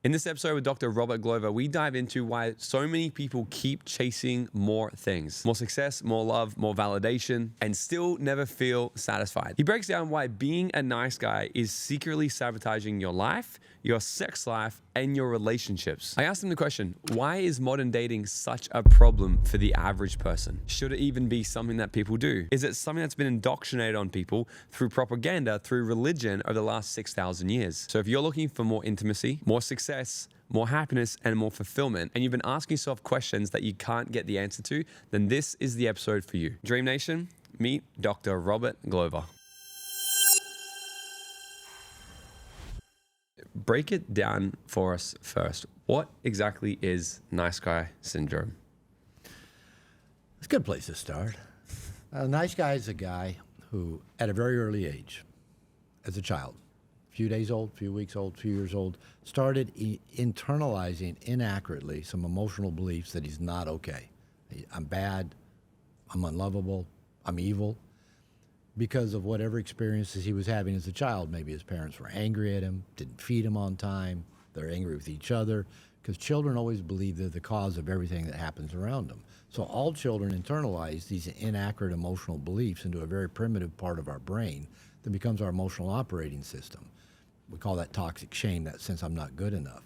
In this episode with Dr. Robert Glover, we dive into why so many people keep chasing more things, more success, more love, more validation, and still never feel satisfied. He breaks down why being a nice guy is secretly sabotaging your life, your sex life, and your relationships. I asked him the question, why is modern dating such a problem for the average person? Should it even be something that people do? Is it something that's been indoctrinated on people through propaganda, through religion over the last 6,000 years? So if you're looking for more intimacy, more success, more happiness, and more fulfillment, and you've been asking yourself questions that you can't get the answer to, then this is the episode for you. Dream Nation, meet Dr. Robert Glover. Break it down for us first. What exactly is nice guy syndrome? It's a good place to start. A nice guy is a guy who, at a very early age, as a child, a few days old, a few weeks old, a few years old, started internalizing inaccurately some emotional beliefs that he's not okay. I'm bad, I'm unlovable, I'm evil, because of whatever experiences he was having as a child. Maybe his parents were angry at him, didn't feed him on time, they're angry with each other, because children always believe they're the cause of everything that happens around them. So all children internalize these inaccurate emotional beliefs into a very primitive part of our brain that becomes our emotional operating system. We call that toxic shame, that sense I'm not good enough.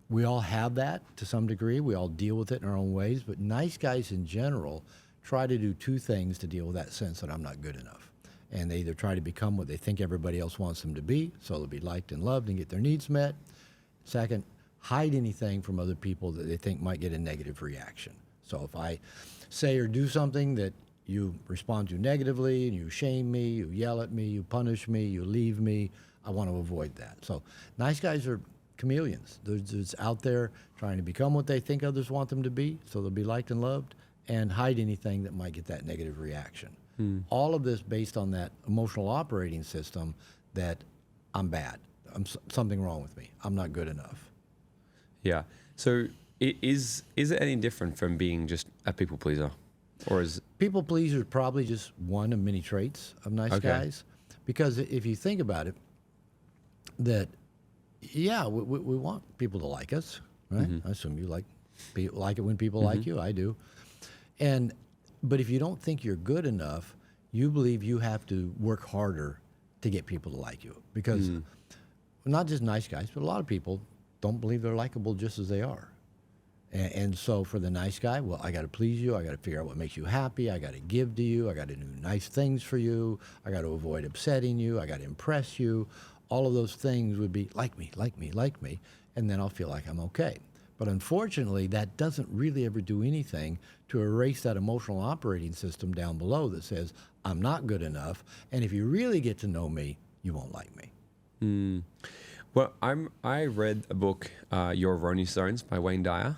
We all have that to some degree. We all deal with it in our own ways, but nice guys in general try to do two things to deal with that sense that I'm not good enough. And they either try to become what they think everybody else wants them to be, so they'll be liked and loved and get their needs met. Second, hide anything from other people that they think might get a negative reaction. So if I say or do something that you respond to negatively and you shame me, you yell at me, you punish me, you leave me, I want to avoid that. So nice guys are chameleons. They're just out there trying to become what they think others want them to be, so they'll be liked and loved, and hide anything that might get that negative reaction. All of this based on that emotional operating system that I'm bad, something wrong with me, I'm not good enough. Yeah. So is it any different from being just a people pleaser? Or is People pleaser is probably just one of many traits of nice guys. Because if you think about it, that, yeah, we want people to like us, right? I assume you like it when people like you. I do. But if you don't think you're good enough, you believe you have to work harder to get people to like you. Because not just nice guys, but a lot of people don't believe they're likable just as they are. And so for the nice guy, well, I got to please you. I got to figure out what makes you happy. I got to give to you. I got to do nice things for you. I got to avoid upsetting you. I got to impress you. All of those things would be like me, like me, like me, and then I'll feel like I'm okay. But unfortunately, that doesn't really ever do anything to erase that emotional operating system down below that says, I'm not good enough, and if you really get to know me, you won't like me. Well, I read a book, Your Erroneous Zones by Wayne Dyer.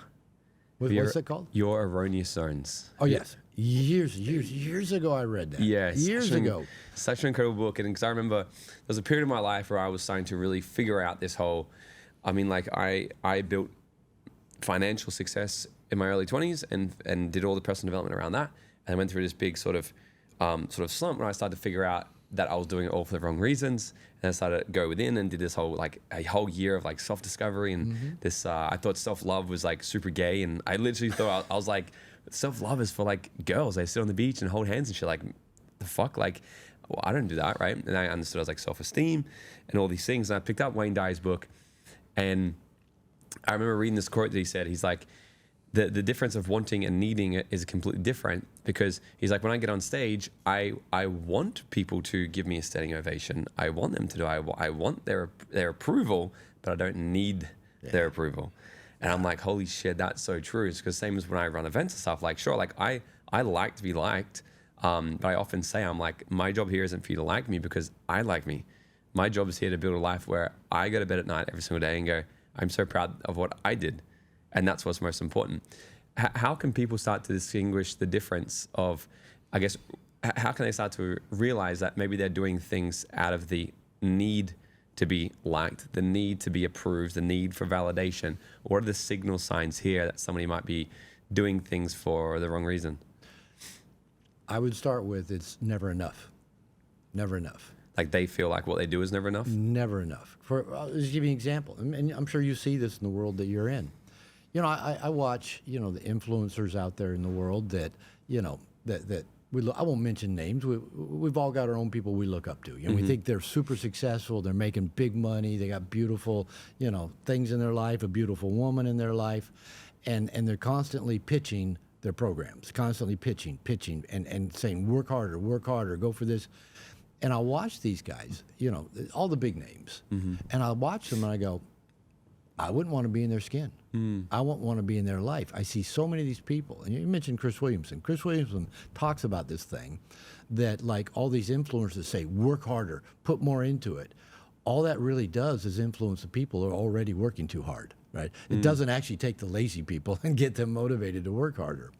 What's it called? Your Erroneous Zones. Oh, yes. Years ago I read that. Yeah. Years ago. Such an incredible book. And because I remember there was a period of my life where I was starting to really figure out this whole, I built financial success in my early 20s and did all the personal development around that. And I went through this big sort of slump where I started to figure out that I was doing it all for the wrong reasons. And I started to go within and did this whole a whole year of self-discovery and this, I thought self-love was super gay. And I literally thought, I was like, self-love is for girls. They sit on the beach and hold hands and shit. The fuck? Well, I don't do that, right? And I understood as self-esteem and all these things. And I picked up Wayne Dyer's book, and I remember reading this quote that he said. He's like, the difference of wanting and needing it is completely different, because he's like, when I get on stage, I want people to give me a standing ovation. I want them to do. I want their approval, but I don't need their approval. And I'm like, holy shit, that's so true. It's because same as when I run events and stuff. Sure, I like to be liked, but I often say, I'm like, my job here isn't for you to like me because I like me. My job is here to build a life where I go to bed at night every single day and go, I'm so proud of what I did. And that's what's most important. How can people start to distinguish the difference of, how can they start to realize that maybe they're doing things out of the need to be liked, the need to be approved, the need for validation? What are the signal signs here that somebody might be doing things for the wrong reason? I would start with, it's never enough. Never enough. Like they feel like what they do is never enough. Never enough. I'll just give you an example, and I'm sure you see this in the world that you're in. You know, I watch, you know, the influencers out there in the world that, you know, that I won't mention names. We've all got our own people we look up to. You know, we think they're super successful. They're making big money. They got beautiful, you know, things in their life, a beautiful woman in their life, and they're constantly pitching their programs, constantly pitching, and saying, work harder, go for this. And I watch these guys, you know, all the big names, and I watch them and I go, I wouldn't want to be in their skin. I wouldn't want to be in their life. I see so many of these people, and you mentioned Chris Williamson. Chris Williamson talks about this thing that, like, all these influencers say, work harder, put more into it. All that really does is influence the people who are already working too hard, right? It doesn't actually take the lazy people and get them motivated to work harder.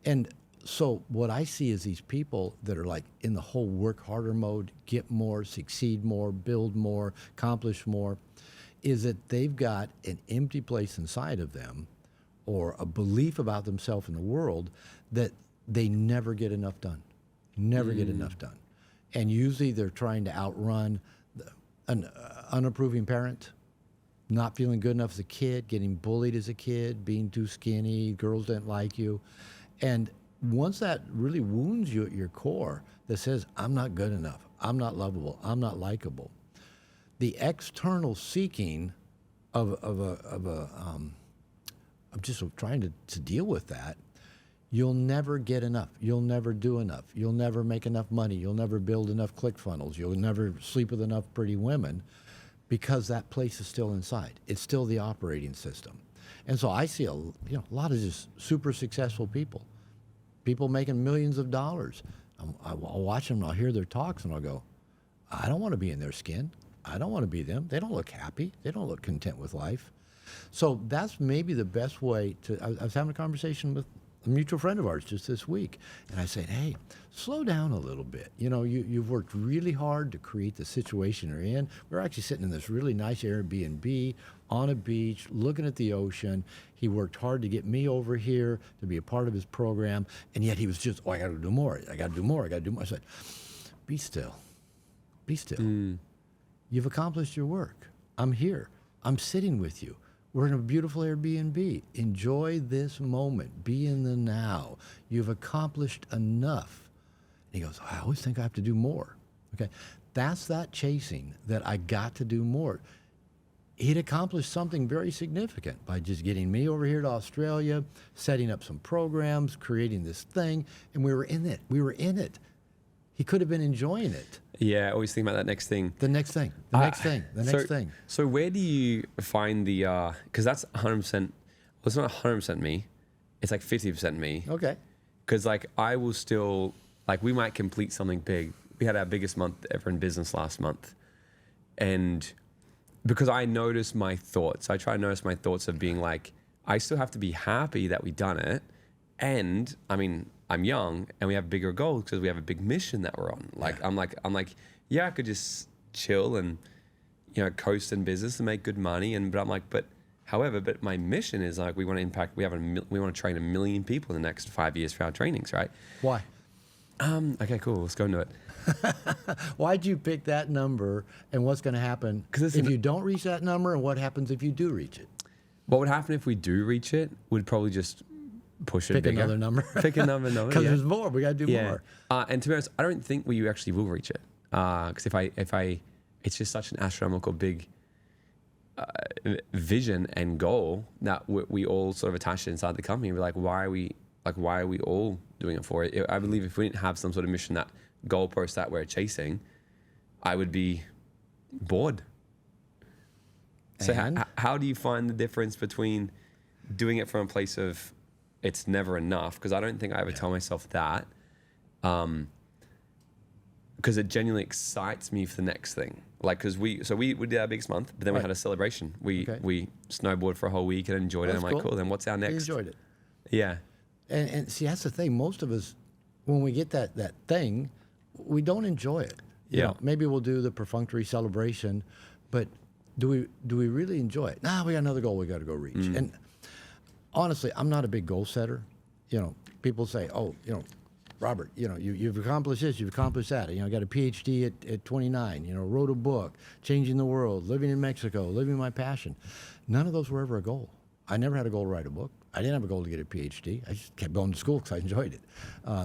And so what I see is these people that are like in the whole work harder mode, get more, succeed more, build more, accomplish more, is that they've got an empty place inside of them or a belief about themselves in the world that they never get enough done, never get enough done. And usually they're trying to outrun an unapproving parent, not feeling good enough as a kid, getting bullied as a kid, being too skinny, girls didn't like you. And once that really wounds you at your core that says, I'm not good enough, I'm not lovable, I'm not likable, the external seeking of just trying to deal with that, you'll never get enough. You'll never do enough. You'll never make enough money. You'll never build enough ClickFunnels. You'll never sleep with enough pretty women because that place is still inside. It's still the operating system. And so I see a lot of just super successful people making millions of dollars. I'll watch them, I'll hear their talks, and I'll go, I don't want to be in their skin. I don't want to be them. They don't look happy. They don't look content with life. So that's maybe the best way to. I was having a conversation with a mutual friend of ours just this week, and I said, hey, slow down a little bit. You know, you've worked really hard to create the situation you're in. We're actually sitting in this really nice Airbnb on a beach, looking at the ocean. He worked hard to get me over here to be a part of his program, and yet he was just, I got to do more. I got to do more. I got to do more. I said, be still. Be still. You've accomplished your work. I'm here. I'm sitting with you. We're in a beautiful Airbnb. Enjoy this moment. Be in the now. You've accomplished enough. And he goes, I always think I have to do more. Okay, that's that chasing that I got to do more. He'd accomplished something very significant by just getting me over here to Australia, setting up some programs, creating this thing, and we were in it. We were in it. He could have been enjoying it. Yeah, I always think about that next thing. The next thing. The next thing. The next thing. So where do you find the, because that's 100%, well, it's not 100% me. It's like 50% me. Okay. Because like I will still, like we might complete something big. We had our biggest month ever in business last month. And because I notice my thoughts, I try to notice my thoughts of being like, I still have to be happy that we've done it. And I mean, I'm young and we have bigger goals because we have a big mission that we're on. Like, yeah. I'm like, yeah, I could just chill and, you know, coast in business and make good money. But I'm like, but my mission is like, we want to impact, we want to train 1 million people in the next 5 years for our trainings, right? Why? Okay, cool. Let's go into it. Why'd you pick that number and what's going to happen if you don't reach that number, and what happens if you do reach it? What would happen if we do reach it would probably just push it pick bigger. Another number. Pick another number. Because there's more. We got to do more. And to be honest, I don't think we actually will reach it. Because if I, it's just such an astronomical big vision and goal that we all sort of attach it inside the company. We're like, why are we all doing it for it? I believe if we didn't have some sort of mission, that goalpost that we're chasing, I would be bored. So how do you find the difference between doing it from a place of it's never enough? Because I don't think I ever tell myself that. Because it genuinely excites me for the next thing. Like, because we did our biggest month, but then we had a celebration. We snowboarded for a whole week and enjoyed it. I'm like, cool, then what's our next? You enjoyed it. Yeah. And see, that's the thing. Most of us, when we get that thing, we don't enjoy it. You know, maybe we'll do the perfunctory celebration, but do we really enjoy it? Nah, we got another goal we got to go reach. And honestly, I'm not a big goal setter. You know, people say, oh, you know, Robert, you've accomplished this, you've accomplished that. I got a PhD at 29, wrote a book, changing the world, living in Mexico, living my passion. None of those were ever a goal. I never had a goal to write a book. I didn't have a goal to get a PhD. I just kept going to school because I enjoyed it.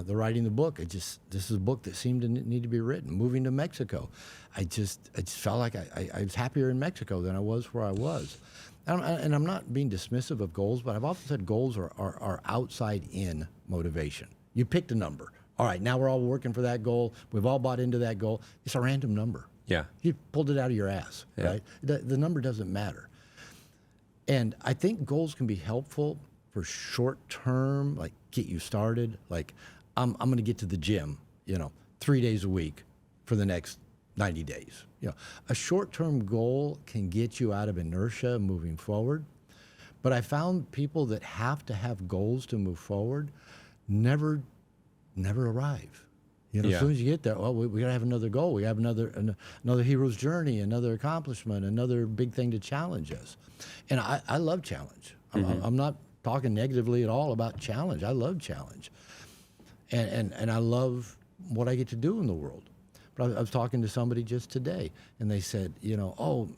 The writing the book, this is a book that seemed to need to be written. Moving to Mexico, I just felt like I was happier in Mexico than I was where I was. And I'm not being dismissive of goals, but I've often said goals are outside in motivation. You picked a number. All right, now we're all working for that goal. We've all bought into that goal. It's a random number. Yeah. You pulled it out of your ass, right? The number doesn't matter. And I think goals can be helpful for short term, like get you started. Like I'm going to get to the gym, 3 days a week for the next 90 days. A short term goal can get you out of inertia moving forward. But I found people that have to have goals to move forward never arrive. As soon as you get there, we got to have another goal. We have another hero's journey, another accomplishment, another big thing to challenge us. And I love challenge. I'm not talking negatively at all about challenge. I love challenge. And I love what I get to do in the world. But I was talking to somebody just today, and they said,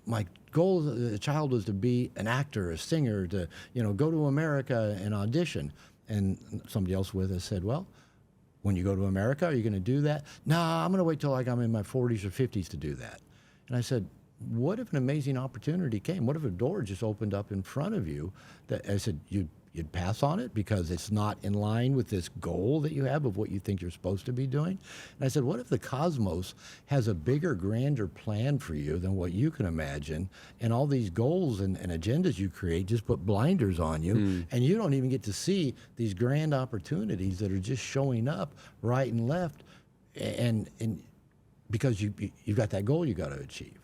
my goal as a child was to be an actor, a singer, to, go to America and audition. And somebody else with us said, well, when you go to America, are you going to do that? No, I'm going to wait till like I'm in my 40s or 50s to do that. And I said, what if an amazing opportunity came? What if a door just opened up in front of you? That I said, you'd pass on it because it's not in line with this goal that you have of what you think you're supposed to be doing? And I said, what if the cosmos has a bigger, grander plan for you than what you can imagine, and all these goals and agendas you create just put blinders on you, and you don't even get to see these grand opportunities that are just showing up right and left, and because you've got that goal you got to achieve.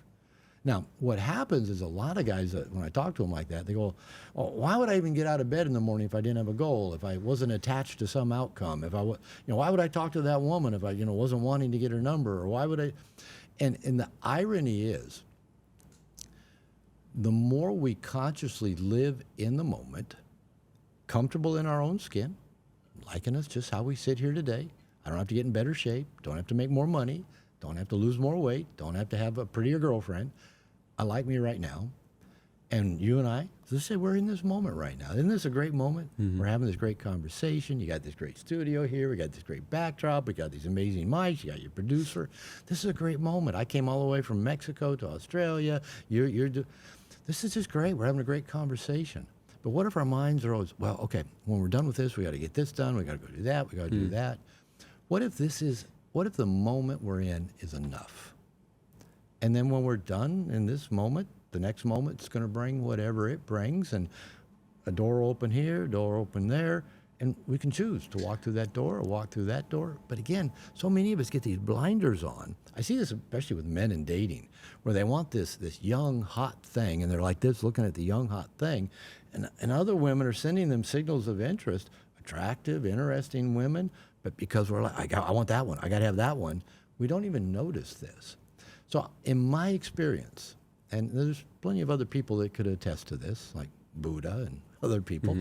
Now, what happens is a lot of guys, when I talk to them like that, they go, well, why would I even get out of bed in the morning if I didn't have a goal, if I wasn't attached to some outcome, why would I talk to that woman if I, wasn't wanting to get her number, or why would I? And the irony is, the more we consciously live in the moment, comfortable in our own skin, liking us just how we sit here today, I don't have to get in better shape, don't have to make more money, don't have to lose more weight, don't have to have a prettier girlfriend. I like me right now. And you and I, let's say we're in this moment right now. Isn't this a great moment? We're having this great conversation. You got this great studio here. We got this great backdrop. We got these amazing mics. You got your producer. This is a great moment. I came all the way from Mexico to Australia. This is just great. We're having a great conversation. But what if our minds are always, well, okay, when we're done with this, we got to get this done. We got to go do that. We got to do that. What if the moment we're in is enough? And then when we're done in this moment, the next moment is going to bring whatever it brings, and a door open here, a door open there, and we can choose to walk through that door or walk through that door. But again, so many of us get these blinders on. I see this especially with men in dating, where they want this young, hot thing, and they're like this, looking at the young, hot thing, and other women are sending them signals of interest, attractive, interesting women, but because we're like, I want that one, I got to have that one, we don't even notice this. So in my experience, and there's plenty of other people that could attest to this, like Buddha and other people,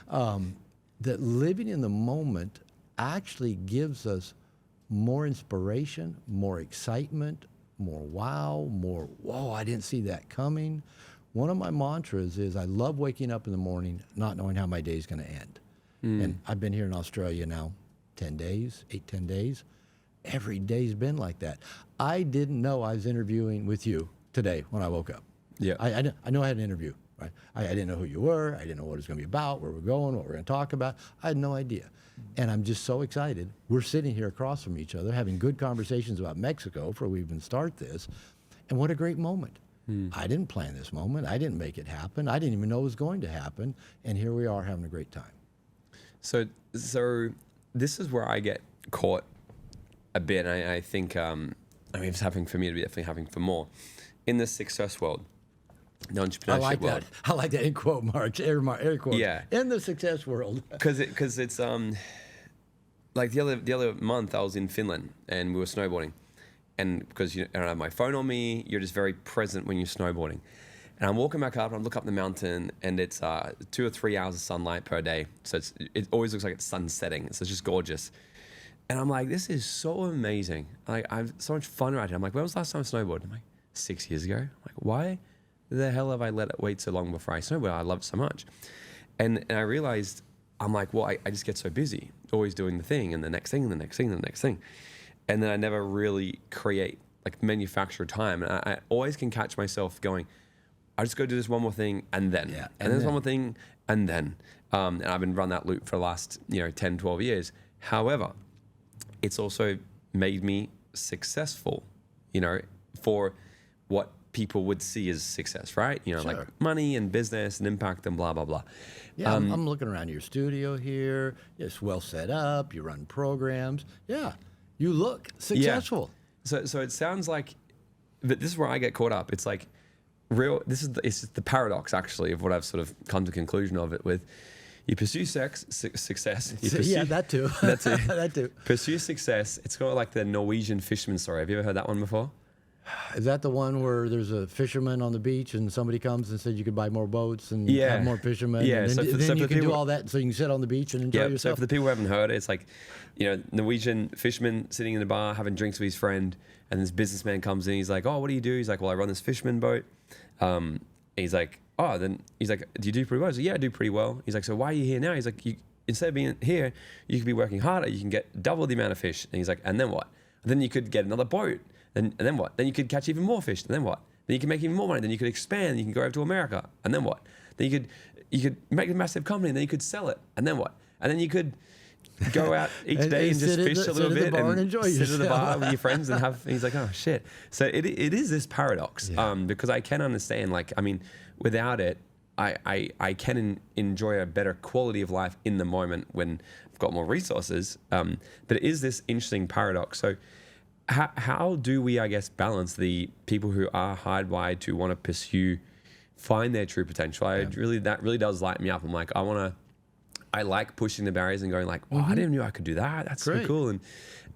that living in the moment actually gives us more inspiration, more excitement, more wow, more, whoa, I didn't see that coming. One of my mantras is I love waking up in the morning not knowing how my day is going to end. And I've been here in Australia now 10 days, 8-10 days. Every day's been like that. I didn't know I was interviewing with you today when I woke up. Yeah. I know I had an interview. Right? I didn't know who you were. I didn't know what it was going to be about, where we're going, what we're going to talk about. I had no idea. And I'm just so excited. We're sitting here across from each other having good conversations about Mexico before we even start this. And what a great moment. I didn't plan this moment. I didn't make it happen. I didn't even know it was going to happen. And here we are having a great time. So this is where I get caught a bit. And I think, it's happening for me, it'll be definitely happening for more. In the success world, the entrepreneurship I like world. that. I like that in quote marks, air quotes. Yeah. In the success world. Because it's like the other month I was in Finland and we were snowboarding, and because I don't have my phone on me, you're just very present when you're snowboarding. And I'm walking back up and I look up the mountain and it's 2 or 3 hours of sunlight per day. So it always looks like it's sun setting. So it's just gorgeous. And I'm like, this is so amazing. Like, I have so much fun right here. I'm like, when was the last time I snowboarded? I'm like, 6 years ago. I'm like, why the hell have I let it wait so long before I snowboard? I love it so much. And I realized, I'm like, well, I just get so busy, always doing the thing and the next thing and the next thing and the next thing. And then I never really create, like, manufacture time. And I always can catch myself going, I just go do this one more thing and then. Yeah, and then this one more thing and then. And I've been run that loop for the last, 10, 12 years. However, it's also made me successful, for what people would see as success, right? Sure. Like money and business and impact and blah, blah, blah. Yeah, I'm looking around your studio here. It's well set up. You run programs. Yeah, you look successful. Yeah. So it sounds like, but this is where I get caught up. It's like it's the paradox, actually, of what I've sort of come to the conclusion of it with. You pursue success. You pursue, yeah, that too. That's it. That too. Pursue success. It's kind of like the Norwegian fisherman story. Have you ever heard that one before? Is that the one where there's a fisherman on the beach and somebody comes and said you could buy more boats and have more fishermen? Yeah. And then you can do all that so you can sit on the beach and enjoy yourself? So for the people who haven't heard it, it's like, Norwegian fisherman sitting in a bar having drinks with his friend, and this businessman comes in. He's like, oh, what do you do? He's like, well, I run this fisherman boat. He's like, oh, then he's like, do you do pretty well? He's like, yeah, I do pretty well. He's like, so why are you here now? He's like, instead of being here, you could be working harder. You can get double the amount of fish. And he's like, and then what? Then you could get another boat. And then what? Then you could catch even more fish. And then what? Then you can make even more money. Then you could expand. You can go over to America. And then what? Then you could make a massive company. And then you could sell it. And then what? And then you could go out each day and just fish a little bit and enjoy yourself. Sit at the bar with your friends and have. And he's like, oh shit. So it is this paradox, because I can understand. Like, I mean, without it, I can enjoy a better quality of life in the moment when I've got more resources. But it is this interesting paradox. So how do we, I guess, balance the people who are hardwired to want to find their true potential? That really does light me up. I'm like, I like pushing the barriers and going like, wow, I didn't know I could do that. That's Great. so cool.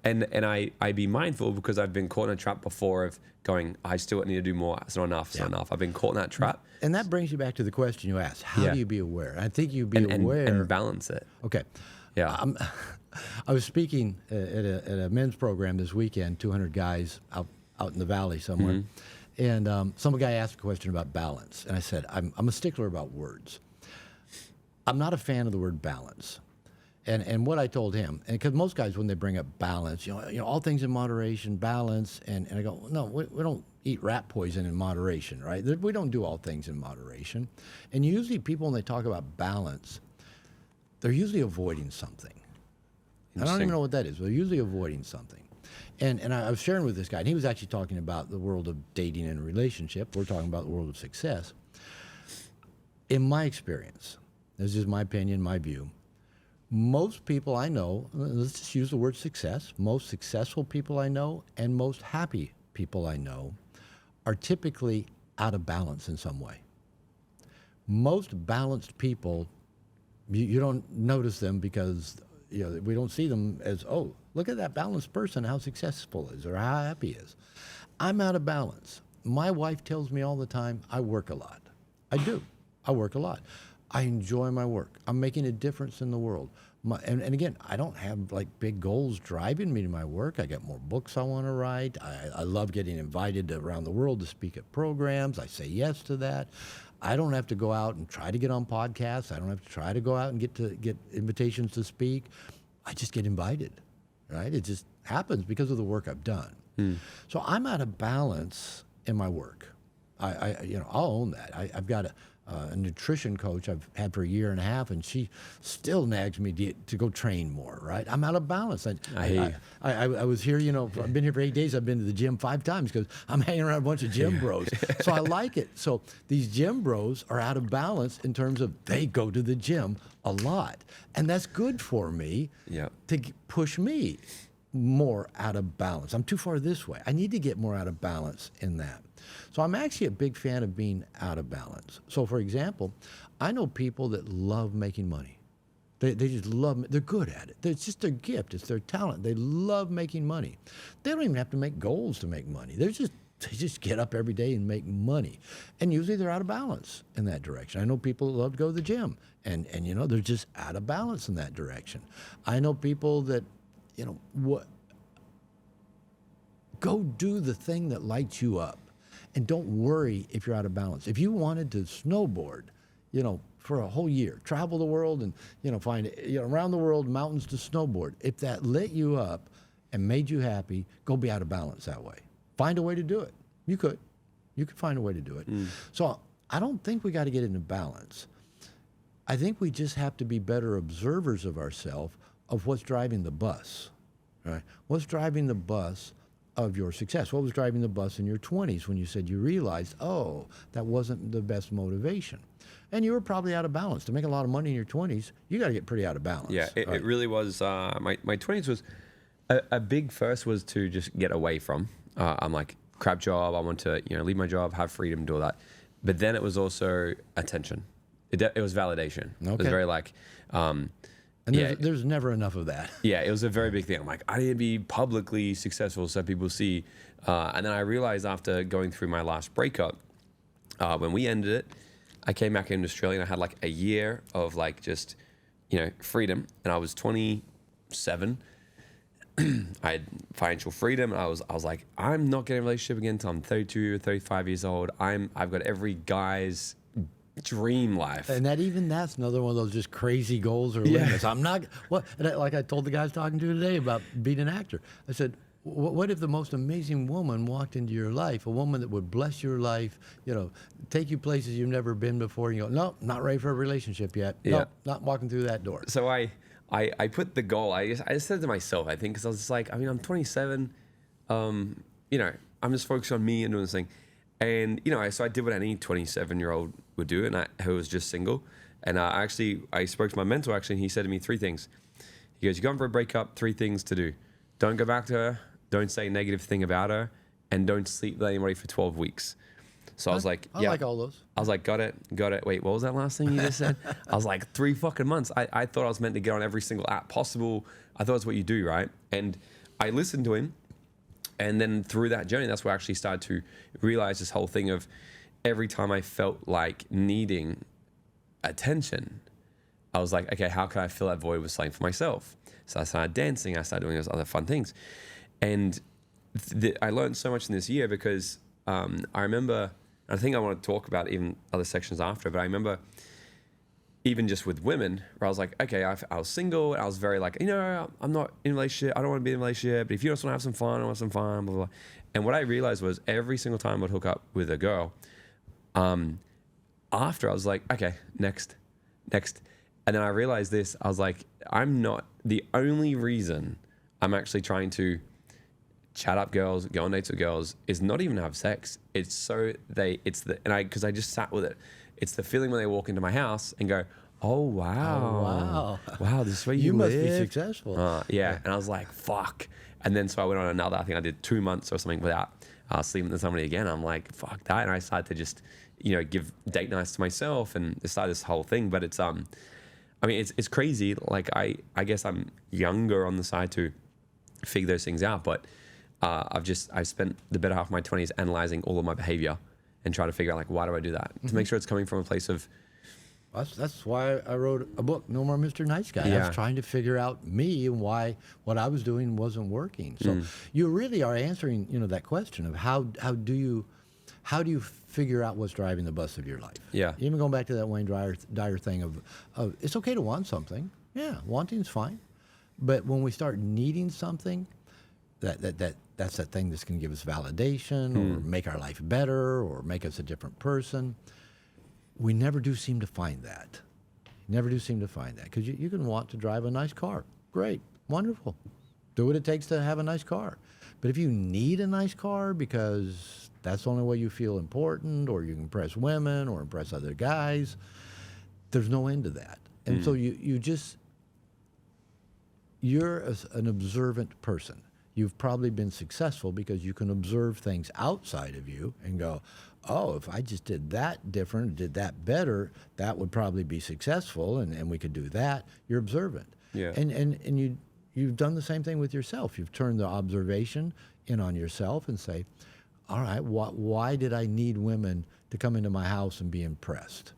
And I be mindful, because I've been caught in a trap before of going, I still need to do more. It's not enough. It's not enough. I've been caught in that trap. And that brings you back to the question you asked. How do you be aware? I think you be aware. And balance it. Okay. Yeah. I was speaking at a men's program this weekend, 200 guys out in the valley somewhere. And some guy asked a question about balance. And I said, I'm a stickler about words. I'm not a fan of the word balance. And what I told him, and because most guys, when they bring up balance, all things in moderation, balance, and I go, no, we don't eat rat poison in moderation, right? We don't do all things in moderation. And usually people, when they talk about balance, they're usually avoiding something. I don't even know what that is. They're usually avoiding something. And I was sharing with this guy, and he was actually talking about the world of dating and relationship. We're talking about the world of success. In my experience, this is my opinion, my view, most people I know, let's just use the word success, most successful people I know and most happy people I know are typically out of balance in some way. Most balanced people, you don't notice them because we don't see them as, oh, look at that balanced person, how successful he is or how happy he is. I'm out of balance. My wife tells me all the time, I work a lot. I do. I work a lot. I enjoy my work. I'm making a difference in the world. And again, I don't have like big goals driving me to my work. I got more books I want to write. I love getting invited around the world to speak at programs. I say yes to that. I don't have to go out and try to get on podcasts. I don't have to try to go out and get invitations to speak. I just get invited, right? It just happens because of the work I've done. So I'm out of balance in my work. I'll own that. I've got a nutrition coach I've had for a year and a half, and she still nags me to go train more, right? I'm out of balance. I was here, I've been here for 8 days. I've been to the gym 5 times because I'm hanging around a bunch of gym bros. So I like it. So these gym bros are out of balance in terms of they go to the gym a lot. And that's good for me to push me more out of balance. I'm too far this way. I need to get more out of balance in that. So I'm actually a big fan of being out of balance. So for example, I know people that love making money. They just love it. They're good at it. It's just their gift. It's their talent. They love making money. They don't even have to make goals to make money. They just get up every day and make money. And usually they're out of balance in that direction. I know people that love to go to the gym and they're just out of balance in that direction. I know people that what? Go do the thing that lights you up, and don't worry if you're out of balance. If you wanted to snowboard, for a whole year, travel the world and find around the world mountains to snowboard. If that lit you up and made you happy, go be out of balance that way. Find a way to do it. You could find a way to do it. So I don't think we got to get into balance. I think we just have to be better observers of ourselves, of what's driving the bus, right? What's driving the bus of your success? What was driving the bus in your 20s when you said you realized, oh, that wasn't the best motivation? And you were probably out of balance. To make a lot of money in your 20s, you got to get pretty out of balance. Yeah, it really was. My 20s was a big first was to just get away from. I'm like, crap job. I want to leave my job, have freedom, do all that. But then it was also attention. It was validation. Okay. It was very like. And there's never enough of that. Yeah, it was a very big thing. I'm like, I need to be publicly successful so people see. And then I realized after going through my last breakup, when we ended it, I came back into Australia and I had like a year of like just, freedom. And I was 27. I had financial freedom. And I was like, I'm not getting a relationship again until I'm 32 or 35 years old. I've got every guy's dream life. And that's another one of those just crazy goals or limits. I'm not, like I told the guys talking to today about being an actor. I said, what if the most amazing woman walked into your life, a woman that would bless your life, take you places you've never been before, and you go, no, not ready for a relationship yet. Yeah. No, not walking through that door. So I put the goal, I just said to myself, I think, because I was just like, I'm 27, I'm just focused on me and doing this thing. And, so I did what any 27-year-old would do, and who was just single. And I spoke to my mentor, and he said to me 3 things. He goes, you're going for a breakup, 3 things to do. Don't go back to her, don't say a negative thing about her, and don't sleep with anybody for 12 weeks. So I was like, I like all those. I was like, got it. Wait, what was that last thing you just said? I was like, 3 fucking months. I thought I was meant to get on every single app possible. I thought it's what you do, right? And I listened to him. And then through that journey, that's where I actually started to realize this whole thing of every time I felt like needing attention, I was like, okay, how can I fill that void with something for myself? So I started dancing. I started doing those other fun things. And I learned so much in this year because I remember, I think I want to talk about even other sections after, but I remember even just with women, where I was like, okay, I was single, and I was very like, I'm not in a relationship, I don't want to be in a relationship, but if you just want to have some fun, I want some fun, blah, blah, blah. And what I realized was every single time I'd hook up with a girl, after I was like, okay, next. And then I realized this, I was like, I'm not, the only reason I'm actually trying to chat up girls, go on dates with girls, is not even to have sex. It's so because I just sat with it. It's the feeling when they walk into my house and go, oh, wow. Wow, this is where you must live. be successful. Yeah. And I was like, fuck. And then so I went on another, I think I did 2 months or something without sleeping with somebody again. I'm like, fuck that. And I started to just, give date nights to myself and started this whole thing. But it's, it's crazy. Like I guess I'm younger on the side to figure those things out. But I've spent the better half of my 20s analyzing all of my behavior and try to figure out, like, why do I do that? To make sure it's coming from a place of... That's why I wrote a book, No More Mr. Nice Guy. Yeah. I was trying to figure out me and why what I was doing wasn't working. So you really are answering, that question of how do you figure out what's driving the bus of your life? Yeah. Even going back to that Wayne Dyer thing of it's okay to want something. Yeah, wanting's fine. But when we start needing something, that's that thing that's going to give us validation or make our life better or make us a different person. We never do seem to find that. Because you can want to drive a nice car. Great, wonderful. Do what it takes to have a nice car. But if you need a nice car because that's the only way you feel important, or you can impress women or impress other guys, there's no end to that. And so you're an observant person. You've probably been successful because you can observe things outside of you and go, oh, if I just did that different, did that better, that would probably be successful, and we could do that. You're observant. Yeah. And you've done the same thing with yourself. You've turned the observation in on yourself and say, all right, why did I need women to come into my house and be impressed?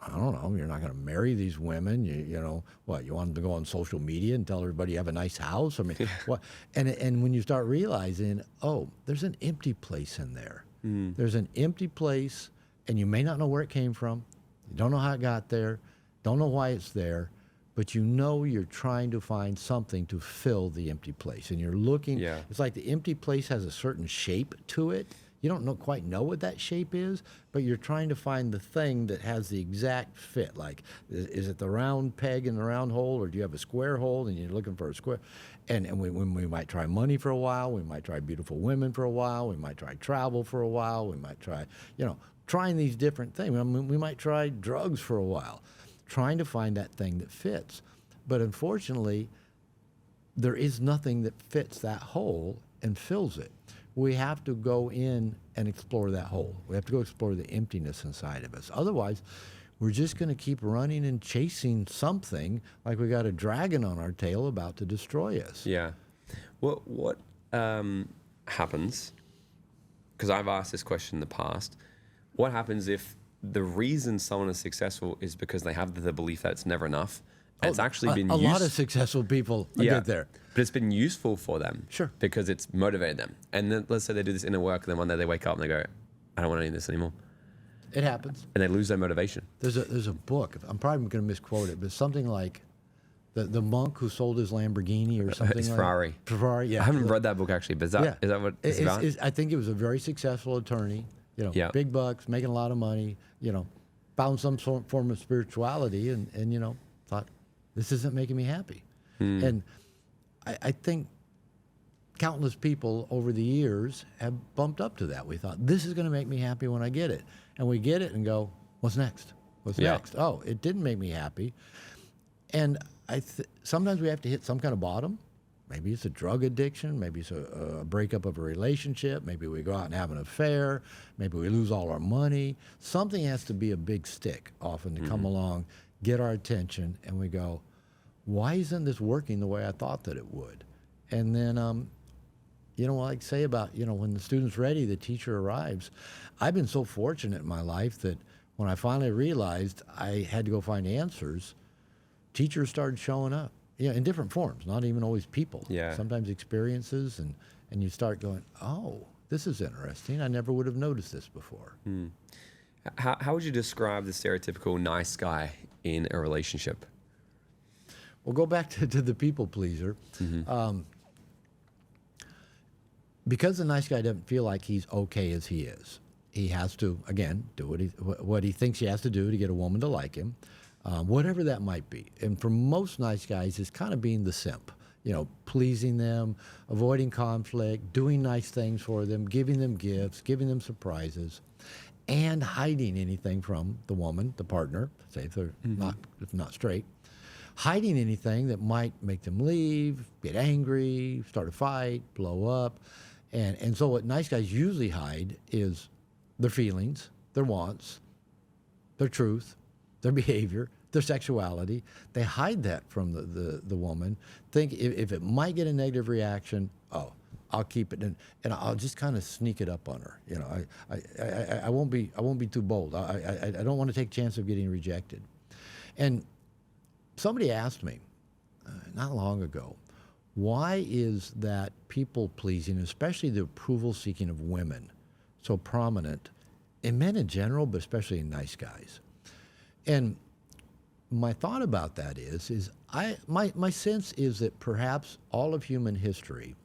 I don't know, you're not going to marry these women. You know, what, you want them to go on social media and tell everybody you have a nice house? I mean, what? And when you start realizing, oh, there's an empty place in there. There's an empty place, and you may not know where it came from. You don't know how it got there. Don't know why it's there. But you know you're trying to find something to fill the empty place. And you're looking, it's like the empty place has a certain shape to it. You don't quite know what that shape is, but you're trying to find the thing that has the exact fit. Like, is it the round peg in the round hole, or do you have a square hole and you're looking for a square? And we might try money for a while. We might try beautiful women for a while. We might try travel for a while. We might try, trying these different things. I mean, we might try drugs for a while, trying to find that thing that fits. But unfortunately, there is nothing that fits that hole and fills it. We have to go in and explore that hole. We have to go explore the emptiness inside of us. Otherwise, we're just going to keep running and chasing something like we got a dragon on our tail about to destroy us. Yeah. What happens, because I've asked this question in the past, what happens if the reason someone is successful is because they have the belief that it's never enough? And it's actually been a lot of successful people get there. But it's been useful for them. Sure. Because it's motivated them. And then let's say they do this inner work, and then one day they wake up and they go, I don't want any of this anymore. It happens. And they lose their motivation. There's a book, I'm probably going to misquote it, but something like the monk who sold his Lamborghini or something It's like Ferrari. Ferrari, yeah. I haven't read that book actually, but is that what it's about? I think it was a very successful attorney, big bucks, making a lot of money, found some form of spirituality and thought, this isn't making me happy. And I think countless people over the years have bumped up to that. We thought, this is going to make me happy when I get it. And we get it and go, what's next? What's next? Oh, it didn't make me happy. And sometimes we have to hit some kind of bottom. Maybe it's a drug addiction. Maybe it's a breakup of a relationship. Maybe we go out and have an affair. Maybe we lose all our money. Something has to be a big stick often to come along, get our attention, and we go, why isn't this working the way I thought that it would? And then, like say about, when the student's ready, the teacher arrives. I've been so fortunate in my life that when I finally realized I had to go find answers, teachers started showing up, in different forms, not even always people. Yeah. Sometimes experiences, and you start going, oh, this is interesting. I never would have noticed this before. How would you describe the stereotypical nice guy in a relationship? We'll go back to the people pleaser. Because the nice guy doesn't feel like he's okay as he is, he has to, again, do what he thinks he has to do to get a woman to like him, whatever that might be. And for most nice guys, it's kind of being the simp, pleasing them, avoiding conflict, doing nice things for them, giving them gifts, giving them surprises, and hiding anything from the woman, the partner, say if they're not straight, hiding anything that might make them leave, get angry, start a fight, blow up. And so what nice guys usually hide is their feelings, their wants, their truth, their behavior, their sexuality. They hide that from the woman. Think if it might get a negative reaction, I'll keep it in, and I'll just kind of sneak it up on her. I won't be too bold. I don't want to take a chance of getting rejected. And somebody asked me not long ago, why is that people-pleasing, especially the approval-seeking of women, so prominent in men in general, but especially in nice guys? And my thought about that is my sense is that perhaps all of human history,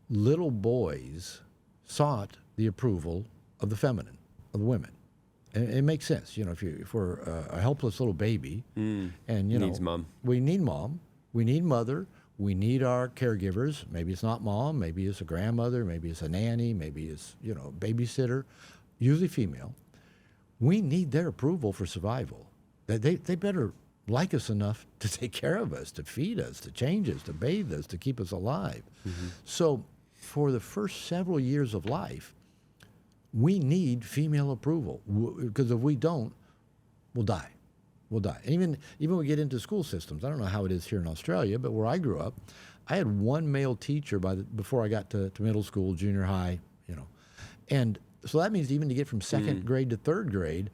little boys sought the approval of the feminine, of the women. And it makes sense, if we're a helpless little baby, and Needs mom. We need mom, we need mother, we need our caregivers. Maybe it's not mom, maybe it's a grandmother, maybe it's a nanny, maybe it's babysitter, usually female. We need their approval for survival. They better like us enough to take care of us, to feed us, to change us, to bathe us, to keep us alive. So for the first several years of life, we need female approval, because if we don't, we'll die. We'll die. And even when we get into school systems, I don't know how it is here in Australia, but where I grew up, I had one male teacher before I got to middle school, junior high, and so that means even to get from second grade to third grade,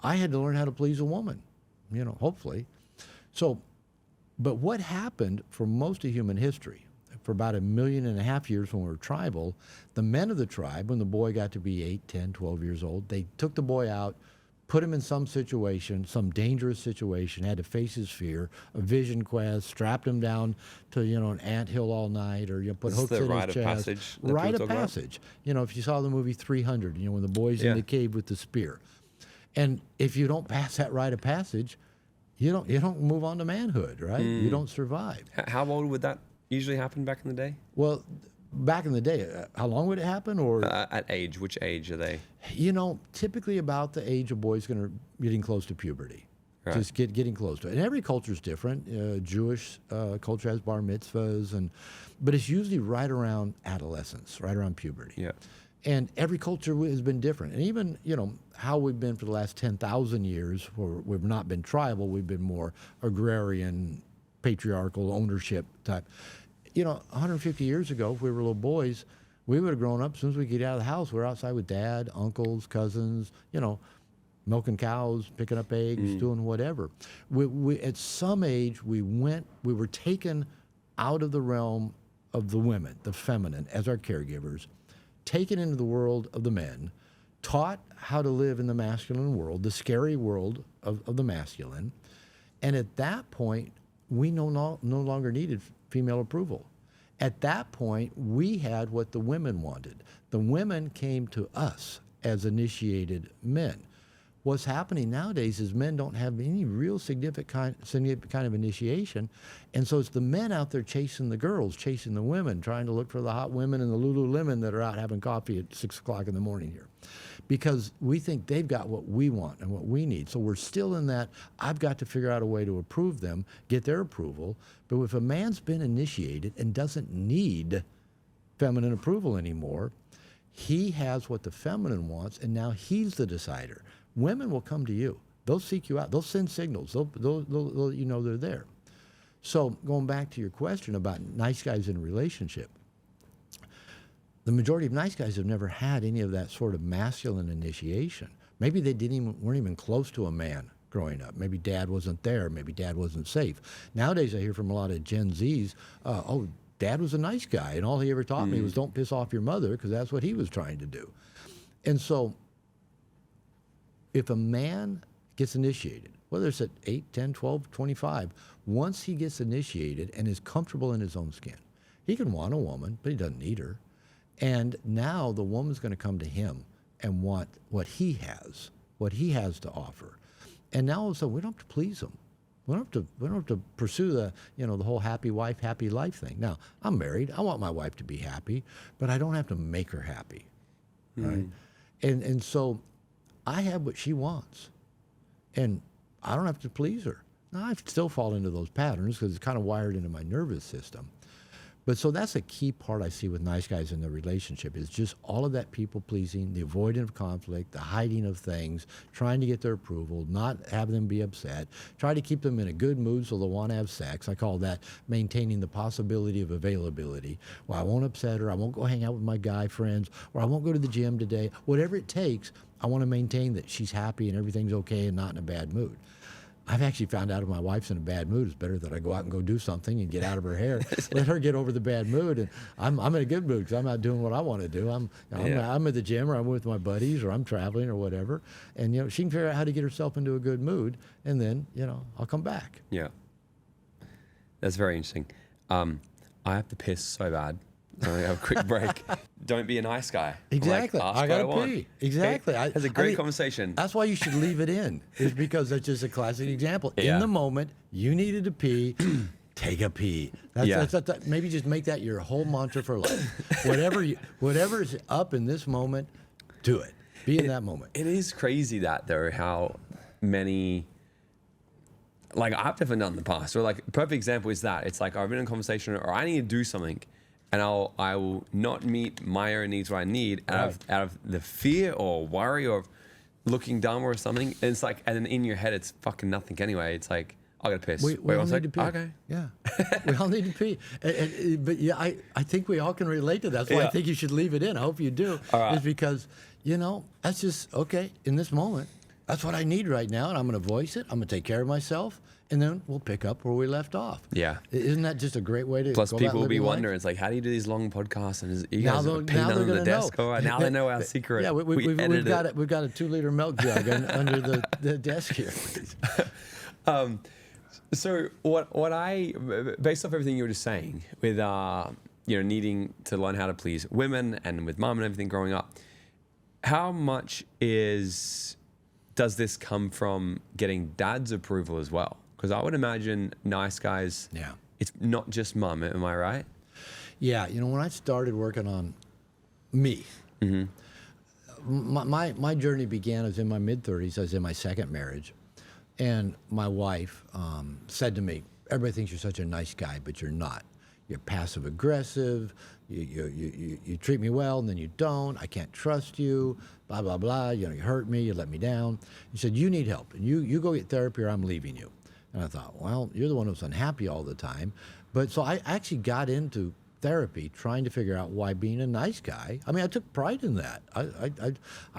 I had to learn how to please a woman. hopefully. So, but what happened for most of human history, for about 1.5 million years when we were tribal, the men of the tribe, when the boy got to be 8, 10, 12 years old, they took the boy out, put him in some situation, some dangerous situation, had to face his fear, a vision quest, strapped him down to, an anthill all night, or put This is hooks the in rite his of chest. passage that Rite people of talk about? passage. If you saw the movie 300, when the boy's Yeah. in the cave with the spear. And if you don't pass that rite of passage, you don't move on to manhood, right? You don't survive. How old would that usually happen back in the day? Well, back in the day, how long would it happen? Or At age, which age are they? typically about the age a boy's getting close to puberty. Right. Just getting close to it. And every culture is different. Jewish culture has bar mitzvahs, but it's usually right around adolescence, right around puberty. Yeah. And every culture has been different. And even, how we've been for the last 10,000 years, where we've not been tribal, we've been more agrarian, patriarchal ownership type. 150 years ago, if we were little boys, we would have grown up as soon as we get out of the house. We're outside with dad, uncles, cousins, milking cows, picking up eggs, doing whatever. We at some age, we were taken out of the realm of the women, the feminine, as our caregivers, taken into the world of the men, taught how to live in the masculine world, the scary world of the masculine. And at that point, we no longer needed female approval. At that point, we had what the women wanted. The women came to us as initiated men. What's happening nowadays is men don't have any real significant kind of initiation, and so it's the men out there chasing the girls, chasing the women, trying to look for the hot women and the Lululemon that are out having coffee at 6 o'clock in the morning here, because we think they've got what we want and what we need. So we're still in that, I've got to figure out a way to approve them, get their approval. But if a man's been initiated and doesn't need feminine approval anymore, he has what the feminine wants, and now he's the decider. Women will come to you. They'll seek you out. They'll send signals. They'll let you know they're there. So going back to your question about nice guys in a relationship, the majority of nice guys have never had any of that sort of masculine initiation. Maybe they weren't even close to a man growing up. Maybe dad wasn't there. Maybe dad wasn't safe. Nowadays I hear from a lot of Gen Zs, dad was a nice guy, and all he ever taught me was don't piss off your mother, because that's what he was trying to do. And so if a man gets initiated, whether it's at 8, 10, 12, 25, once he gets initiated and is comfortable in his own skin, he can want a woman, but he doesn't need her. And now the woman's going to come to him and want what he has to offer. And now all of a sudden, we don't have to please him. We don't have to pursue the whole happy wife, happy life thing. Now, I'm married. I want my wife to be happy, but I don't have to make her happy, right? And so I have what she wants, and I don't have to please her. Now, I still fall into those patterns because it's kind of wired into my nervous system. But so that's a key part I see with nice guys in the relationship, is just all of that people pleasing, the avoiding of conflict, the hiding of things, trying to get their approval, not having them be upset, try to keep them in a good mood so they'll want to have sex. I call that maintaining the possibility of availability. Well, I won't upset her, I won't go hang out with my guy friends, or I won't go to the gym today. Whatever it takes, I want to maintain that she's happy and everything's okay and not in a bad mood. I've actually found out if my wife's in a bad mood, it's better that I go out and go do something and get out of her hair. Let her get over the bad mood, and I'm in a good mood because I'm not doing what I want to do. I'm at the gym, or I'm with my buddies, or I'm traveling, or whatever. And she can figure out how to get herself into a good mood, and then I'll come back. Yeah, that's very interesting. I have to piss so bad. So I have a quick break. Don't be a nice guy. Exactly. Like, I gotta pee. Exactly. Okay. That's a great conversation. That's why you should leave it in. Is because that's just a classic example. Yeah. In the moment, you needed to pee. Take a pee. Maybe just make that your whole mantra for life. Whatever is up in this moment, do it. Be in that moment. It is crazy how many. Like, I've never done in the past. Or like, perfect example is that it's like I've been in a conversation, or I need to do something, and I will not meet my own needs, what I need, out of the fear or worry or looking dumb or something. And it's like, and then in your head, it's fucking nothing anyway. It's like, I gotta piss. We all need to pee. Okay. Yeah, we all need to pee. But yeah, I think we all can relate to that. That's why I think you should leave it in. I hope you do. All right. Is because that's just okay in this moment. That's what I need right now, and I'm going to voice it. I'm going to take care of myself, and then we'll pick up where we left off. Yeah. Isn't that just a great way to Plus, go people about will be living life? wondering, it's like, how do you do these long podcasts? And you Now guys they'll- pin now them they're on the gonna desk. know. Oh, now they know our secret. Yeah, we've edited got it. it. We've got a 2-liter milk jug under the desk here. So what I, based off everything you were just saying, with needing to learn how to please women and with mom and everything growing up, how much does this come from getting dad's approval as well? Because I would imagine nice guys. Yeah. It's not just mom. Am I right? Yeah, when I started working on me, my journey began. I was in my mid-30s. I was in my second marriage, and my wife said to me, "Everybody thinks you're such a nice guy, but you're not. You're passive aggressive. You treat me well, and then you don't. I can't trust you. Blah blah blah. You hurt me. You let me down." She said, "You need help, and you go get therapy, or I'm leaving you." And I thought, well, you're the one who's unhappy all the time. But so I actually got into therapy trying to figure out why being a nice guy. I mean, I took pride in that.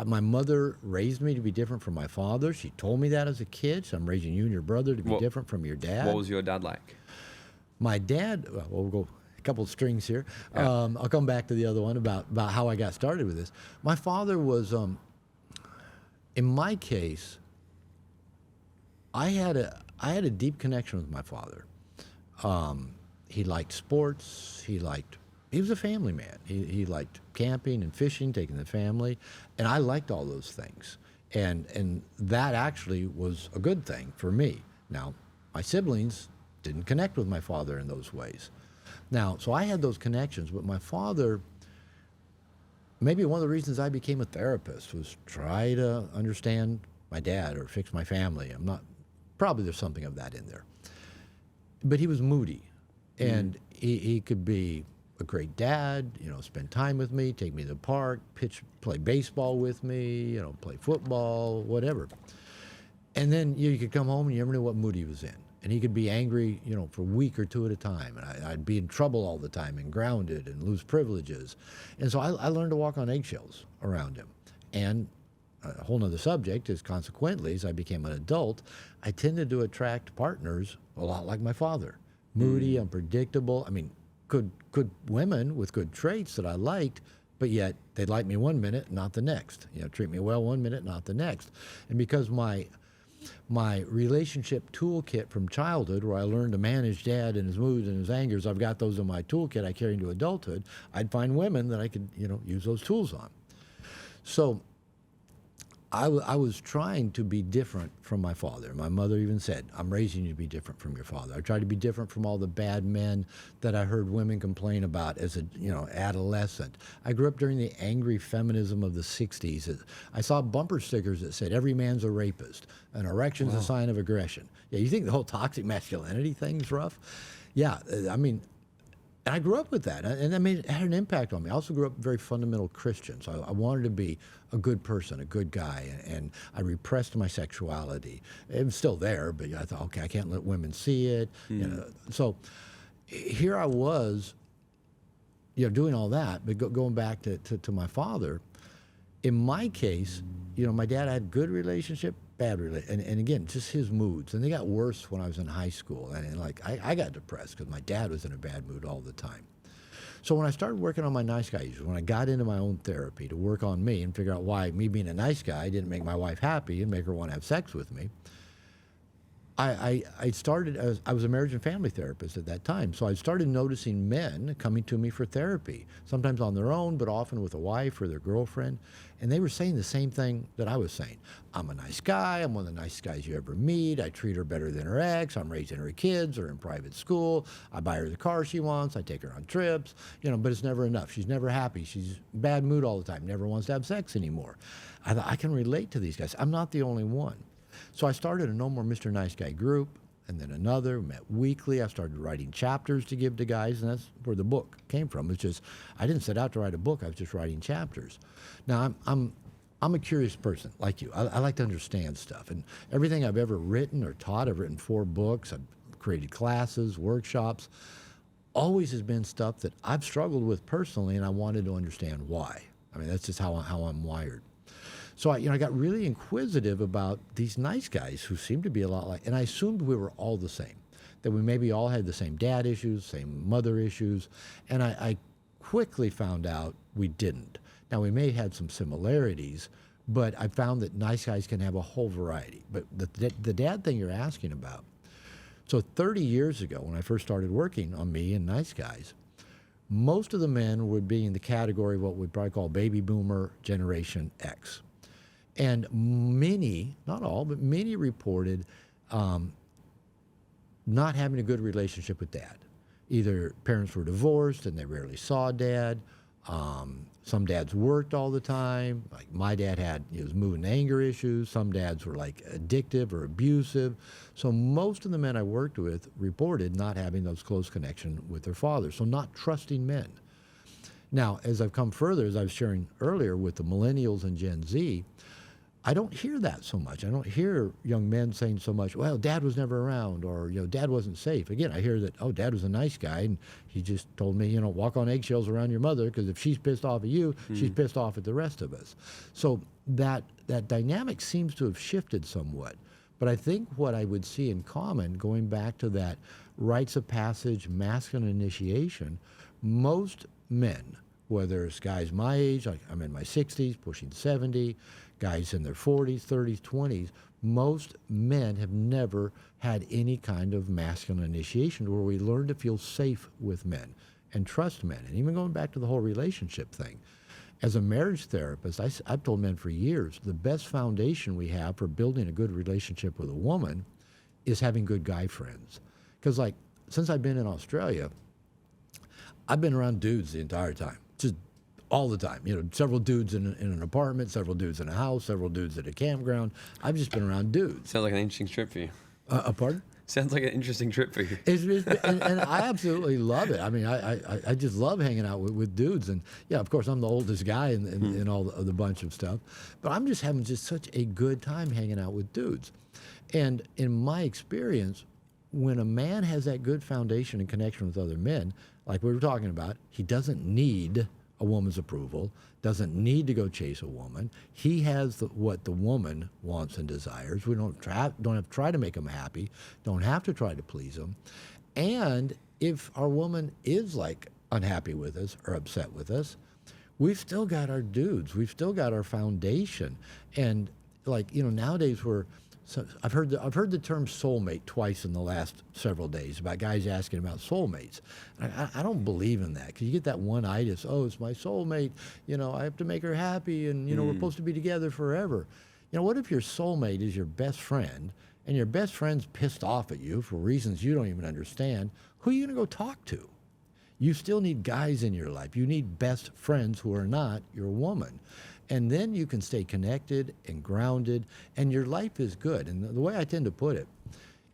My mother raised me to be different from my father. She told me that as a kid. So I'm raising you and your brother to be different from your dad. What was your dad like? My dad, well, we'll go a couple of strings here. Yeah. I'll come back to the other one about how I got started with this. My father was, in my case, I had a deep connection with my father. He liked sports. He was a family man. He liked camping and fishing, taking the family, and I liked all those things. And that actually was a good thing for me. Now, my siblings didn't connect with my father in those ways. Now, so I had those connections, but my father, maybe one of the reasons I became a therapist was try to understand my dad or fix my family. Probably there's something of that in there. But he was moody, and he could be a great dad, spend time with me, take me to the park, play baseball with me, play football, whatever. And then you could come home and you never knew what mood he was in. And he could be angry, for a week or two at a time. And I'd be in trouble all the time and grounded and lose privileges. And so I learned to walk on eggshells around him. And a whole nother subject is consequently, as I became an adult, I tended to attract partners a lot like my father. Moody, unpredictable. I mean, good women with good traits that I liked, but yet they'd like me one minute, not the next. Treat me well one minute, not the next. And because my relationship toolkit from childhood, where I learned to manage dad and his moods and his angers, I've got those in my toolkit I carry into adulthood, I'd find women that I could, use those tools on. So I was trying to be different from my father. My mother even said, "I'm raising you to be different from your father." I tried to be different from all the bad men that I heard women complain about as a adolescent. I grew up during the angry feminism of the 60s. I saw bumper stickers that said, "Every man's a rapist. An erection's a sign of aggression." Yeah, you think the whole toxic masculinity thing's rough? Yeah, I mean, and I grew up with that, and it had an impact on me. I also grew up very fundamental Christian, so I wanted to be a good person, a good guy, and I repressed my sexuality. It was still there, but I thought, okay, I can't let women see it. So here I was, doing all that, but going back to my father. In my case, my dad had good relationship, bad relationship, and again, just his moods. And they got worse when I was in high school. And I got depressed because my dad was in a bad mood all the time. So when I started working on my nice guy issues, when I got into my own therapy to work on me and figure out why me being a nice guy didn't make my wife happy and make her want to have sex with me, I started, I was a marriage and family therapist at that time, so I started noticing men coming to me for therapy, sometimes on their own, but often with a wife or their girlfriend, and they were saying the same thing that I was saying. I'm a nice guy, I'm one of the nicest guys you ever meet, I treat her better than her ex, I'm raising her kids, they're in private school, I buy her the car she wants, I take her on trips, but it's never enough. She's never happy, she's in bad mood all the time, never wants to have sex anymore. I thought, I can relate to these guys. I'm not the only one. So I started a No More Mr. Nice Guy group, and then another, met weekly. I started writing chapters to give to guys, and that's where the book came from. It's just, I didn't set out to write a book, I was just writing chapters. Now, I'm a curious person, like you. I like to understand stuff, and everything I've ever written or taught, I've written 4 books, I've created classes, workshops, always has been stuff that I've struggled with personally, and I wanted to understand why. I mean, that's just how I'm wired. So I got really inquisitive about these nice guys who seemed to be a lot like, and I assumed we were all the same, that we maybe all had the same dad issues, same mother issues, and I quickly found out we didn't. Now, we may have had some similarities, but I found that nice guys can have a whole variety. But the dad thing you're asking about, so 30 years ago, when I first started working on me and nice guys, most of the men would be in the category of what we'd probably call baby boomer generation X. And many, not all, but many reported not having a good relationship with dad. Either parents were divorced and they rarely saw dad. Some dads worked all the time. Like my dad he was mood and anger issues. Some dads were like addictive or abusive. So most of the men I worked with reported not having those close connection with their fathers. So not trusting men. Now, as I've come further, as I was sharing earlier with the millennials and Gen Z, I don't hear that so much. I don't hear young men saying so much, well, dad was never around, or, dad wasn't safe. Again, I hear that, oh, dad was a nice guy, and he just told me, walk on eggshells around your mother, because if she's pissed off at you, she's pissed off at the rest of us. So that dynamic seems to have shifted somewhat. But I think what I would see in common, going back to that rites of passage, masculine initiation, most men, whether it's guys my age, like I'm in my 60s, pushing 70, guys in their 40s, 30s, 20s, most men have never had any kind of masculine initiation where we learn to feel safe with men and trust men. And even going back to the whole relationship thing, as a marriage therapist, I've told men for years, the best foundation we have for building a good relationship with a woman is having good guy friends. Because since I've been in Australia, I've been around dudes the entire time, just all the time. Several dudes in an apartment, several dudes in a house, several dudes at a campground. I've just been around dudes. Sounds like an interesting trip for you. Pardon? Sounds like an interesting trip for you. And I absolutely love it. I mean, I just love hanging out with dudes. And yeah, of course, I'm the oldest guy in all the bunch of stuff. But I'm just having just such a good time hanging out with dudes. And in my experience, when a man has that good foundation and connection with other men, like we were talking about, he doesn't need a woman's approval, doesn't need to go chase a woman. He has what the woman wants and desires. We don't have to try to make him happy, don't have to try to please him. And if our woman is unhappy with us or upset with us, we've still got our dudes, we've still got our foundation. And nowadays I've heard the term soulmate twice in the last several days about guys asking about soulmates. I don't believe in that, because you get that one-itis, oh, it's my soulmate, I have to make her happy, and we're supposed to be together forever. What if your soulmate is your best friend, and your best friend's pissed off at you for reasons you don't even understand? Who are you going to go talk to? You still need guys in your life. You need best friends who are not your woman. And then you can stay connected and grounded, and your life is good. And the way I tend to put it,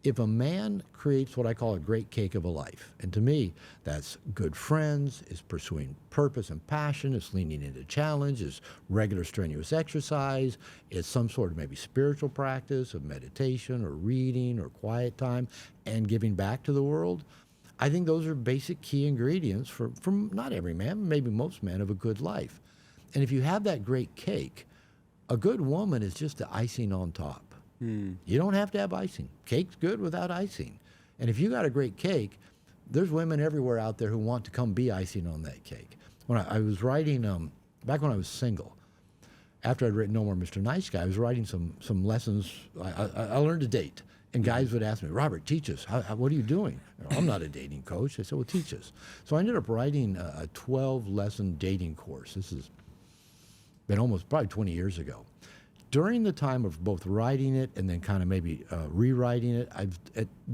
if a man creates what I call a great cake of a life, and to me, that's good friends, is pursuing purpose and passion, is leaning into challenge, is regular strenuous exercise, is some sort of maybe spiritual practice of meditation or reading or quiet time, and giving back to the world, I think those are basic key ingredients for not every man, maybe most men, of a good life. And if you have that great cake, a good woman is just the icing on top. You don't have to have icing. Cake's good without icing. And if you got a great cake, there's women everywhere out there who want to come be icing on that cake. When I was writing, back when I was single, after I'd written No More Mr. Nice Guy, I was writing some lessons. I learned to date. And guys would ask me, Robert, teach us. What are you doing? I'm not a dating coach. I said, well, teach us. So I ended up writing a 12-lesson dating course. This has been probably 20 years ago. During the time of both writing it and then kind of maybe rewriting it, I've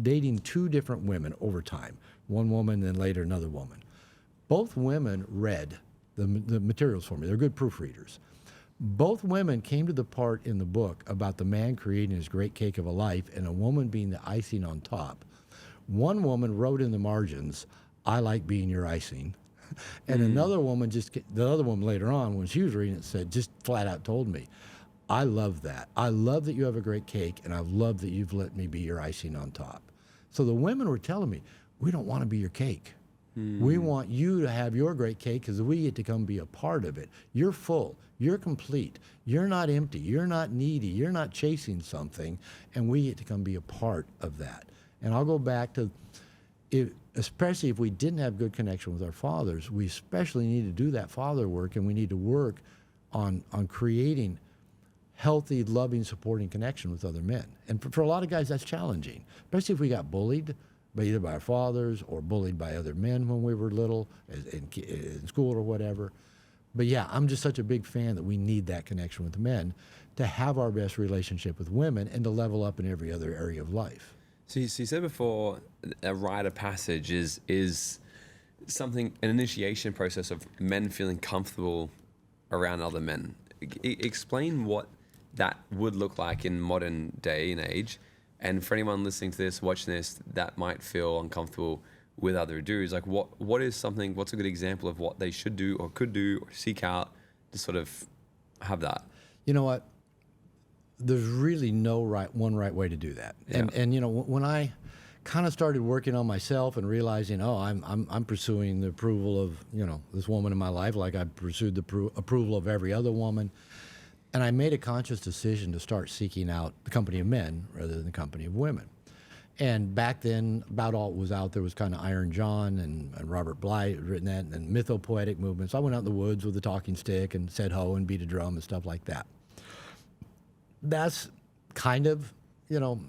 dating two different women over time. One woman, then later another woman. Both women read the materials for me. They're good proofreaders. Both women came to the part in the book about the man creating his great cake of a life and a woman being the icing on top. One woman wrote in the margins, I like being your icing. And another woman the other woman later on, when she was reading it, said, just flat out told me, I love that. I love that you have a great cake, and I love that you've let me be your icing on top. So the women were telling me, we don't want to be your cake. We want you to have your great cake because we get to come be a part of it. You're full. You're complete. You're not empty. You're not needy. You're not chasing something, and we get to come be a part of that. And I'll go back to, especially if we didn't have good connection with our fathers, we especially need to do that father work, and we need to work on creating healthy, loving, supporting connection with other men. And for a lot of guys, that's challenging, especially if we got bullied either by our fathers or bullied by other men when we were little, in school or whatever. But yeah, I'm just such a big fan that we need that connection with men to have our best relationship with women and to level up in every other area of life. So you said before, a rite of passage is something, an initiation process of men feeling comfortable around other men. Explain what that would look like in modern day and age. And for anyone listening to this, watching this, that might feel uncomfortable with other dudes, like what's a good example of what they should do or could do or seek out to sort of have that? You know what? There's really no one right way to do that. Yeah. And you know, when I kind of started working on myself and realizing, I'm pursuing the approval of, you know, this woman in my life like I pursued the approval of every other woman. And I made a conscious decision to start seeking out the company of men rather than the company of women. And back then, about all that was out there was kind of Iron John and Robert Bly had written that, and mythopoetic movements. I went out in the woods with a talking stick and said ho and beat a drum and stuff like that. That's kind of, you know,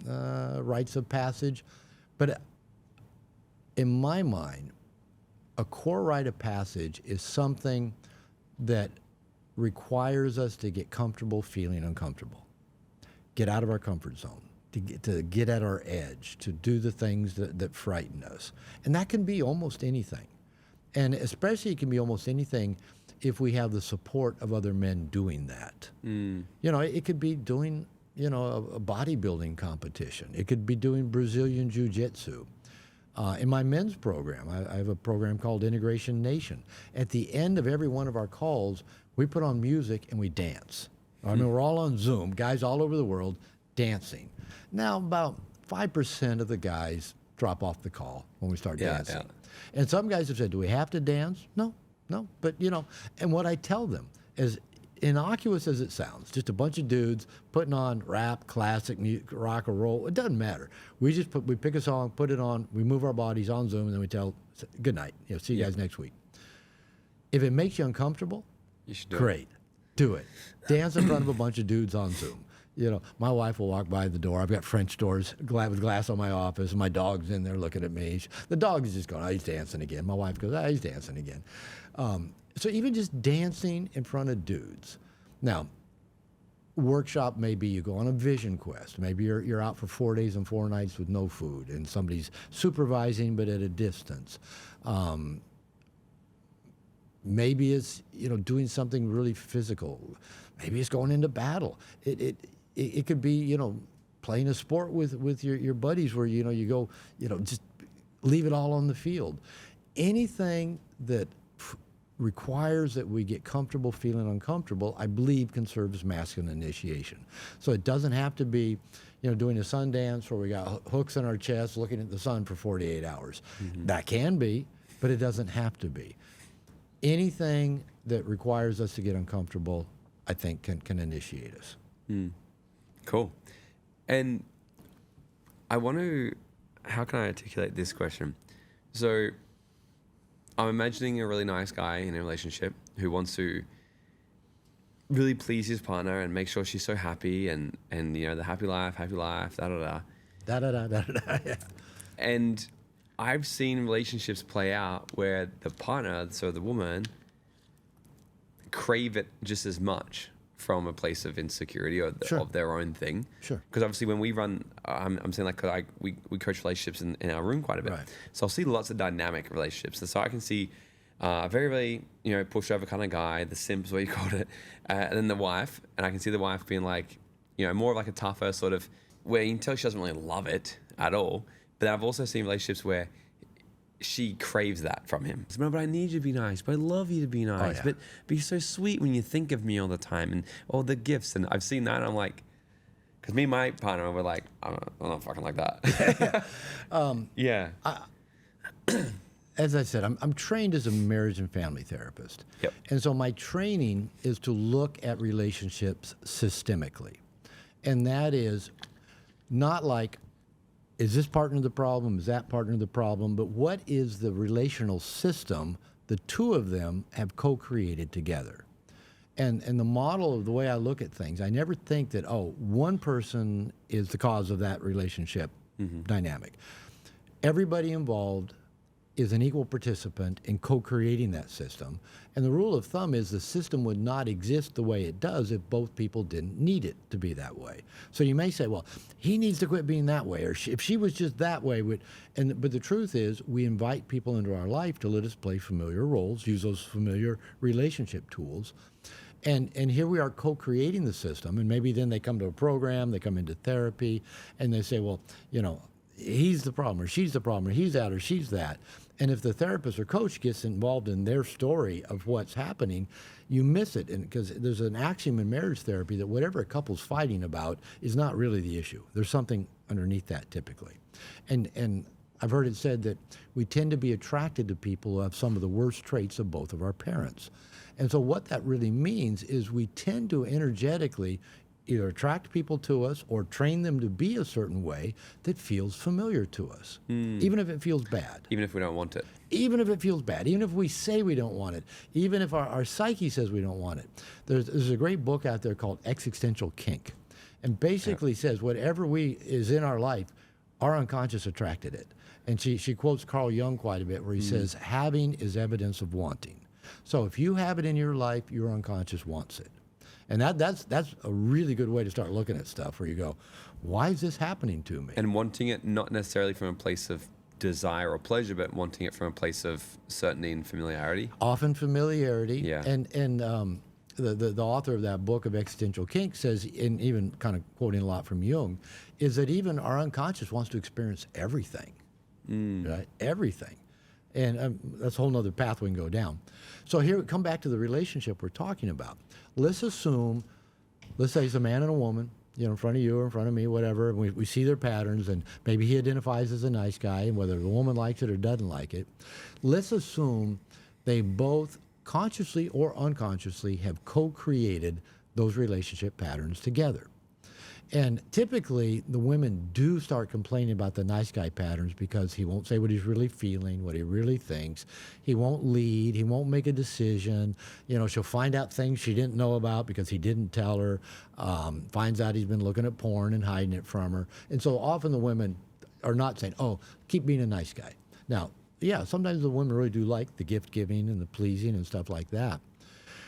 rites of passage. But in my mind, a core rite of passage is something that requires us to get comfortable feeling uncomfortable, get out of our comfort zone, to get at our edge, to do the things that frighten us. And that can be almost anything. And especially it can be almost anything if we have the support of other men doing that. You know, it could be doing, you know, a bodybuilding competition. It could be doing Brazilian Jiu-Jitsu. In my men's program, I have a program called Integration Nation. At the end of every one of our calls, we put on music and we dance. I mean, we're all on Zoom, guys all over the world dancing. Now, about 5% of the guys drop off the call when we start dancing. Yeah. And some guys have said, do we have to dance? No. But, you know, and what I tell them, as innocuous as it sounds, just a bunch of dudes putting on rap, classic, rock or roll, it doesn't matter. We pick a song, put it on, we move our bodies on Zoom, and then we tell, good night, you know, see you guys next week. If it makes you uncomfortable, you should do great. Do it. Dance in front of a bunch of dudes on Zoom. You know, my wife will walk by the door. I've got French doors with glass on my office. My dog's in there looking at me. The dog is just going, oh, he's dancing again. My wife goes, oh, he's dancing again. So even just dancing in front of dudes. Now, workshop, maybe you go on a vision quest. Maybe you're out for 4 days and 4 nights with no food and somebody's supervising but at a distance. Maybe it's, you know, doing something really physical. Maybe it's going into battle. It could be, you know, playing a sport with your buddies where, you know, you go, you know, just leave it all on the field. Anything that requires that we get comfortable feeling uncomfortable, I believe can serve as masculine initiation. So it doesn't have to be, you know, doing a sun dance where we got hooks in our chest looking at the sun for 48 hours. That can be, but it doesn't have to be. Anything that requires us to get uncomfortable, I think can initiate us. Cool. And how can I articulate this question? So I'm imagining a really nice guy in a relationship who wants to really please his partner and make sure she's so happy and you know, the happy life, da-da-da. Da-da-da, yeah. And I've seen relationships play out where the partner, so the woman, crave it just as much from a place of insecurity or of their own thing. Sure. Because obviously when we run, I'm saying like we coach relationships in our room quite a bit. Right. So I'll see lots of dynamic relationships. So I can see a very, very, you know, pushover kind of guy, the simp is what you called it, and then the wife. And I can see the wife being like, you know, more of like a tougher sort of, where you can tell she doesn't really love it at all. But I've also seen relationships where she craves that from him. So, no, but I need you to be nice. But I love you to be nice. Oh, yeah. But be so sweet when you think of me all the time, and all the gifts. And I've seen that, and I'm like, because me and my partner were like, I'm not fucking like that. Yeah. as I said, I'm trained as a marriage and family therapist. Yep. And so my training is to look at relationships systemically. And that is not like, is this partner the problem? Is that partner the problem? But what is the relational system the two of them have co-created together? And the model of the way I look at things, I never think that, oh, one person is the cause of that relationship dynamic. Everybody involved is an equal participant in co-creating that system. And the rule of thumb is the system would not exist the way it does if both people didn't need it to be that way. So you may say, well, he needs to quit being that way, or if she was just that way. But the truth is, we invite people into our life to let us play familiar roles, use those familiar relationship tools. And here we are co-creating the system, and maybe then they come to a program, they come into therapy, and they say, well, you know, he's the problem, or she's the problem, or he's that, or she's that. And if the therapist or coach gets involved in their story of what's happening, you miss it. And because there's an axiom in marriage therapy that whatever a couple's fighting about is not really the issue. There's something underneath that typically. And I've heard it said that we tend to be attracted to people who have some of the worst traits of both of our parents. And so what that really means is we tend to energetically either attract people to us or train them to be a certain way that feels familiar to us, even if it feels bad. Even if we don't want it. Even if it feels bad, even if we say we don't want it, even if our psyche says we don't want it. There's a great book out there called Existential Kink, and basically says whatever is in our life, our unconscious attracted it. And she quotes Carl Jung quite a bit, where he says, having is evidence of wanting. So if you have it in your life, your unconscious wants it. And that's a really good way to start looking at stuff, where you go, why is this happening to me? And wanting it not necessarily from a place of desire or pleasure, but wanting it from a place of certainty and familiarity. Often familiarity. Yeah. And the author of that book of Existential Kink says, and even kind of quoting a lot from Jung, is that even our unconscious wants to experience everything, right? Everything. And that's a whole nother path we can go down. So here, come back to the relationship we're talking about. Let's assume, let's say it's a man and a woman, you know, in front of you or in front of me, whatever, and we see their patterns, and maybe he identifies as a nice guy, and whether the woman likes it or doesn't like it. Let's assume they both consciously or unconsciously have co-created those relationship patterns together. And typically, the women do start complaining about the nice guy patterns because he won't say what he's really feeling, what he really thinks. He won't lead. He won't make a decision. You know, she'll find out things she didn't know about because he didn't tell her. Finds out he's been looking at porn and hiding it from her. And so often the women are not saying, oh, keep being a nice guy. Now, yeah, sometimes the women really do like the gift giving and the pleasing and stuff like that.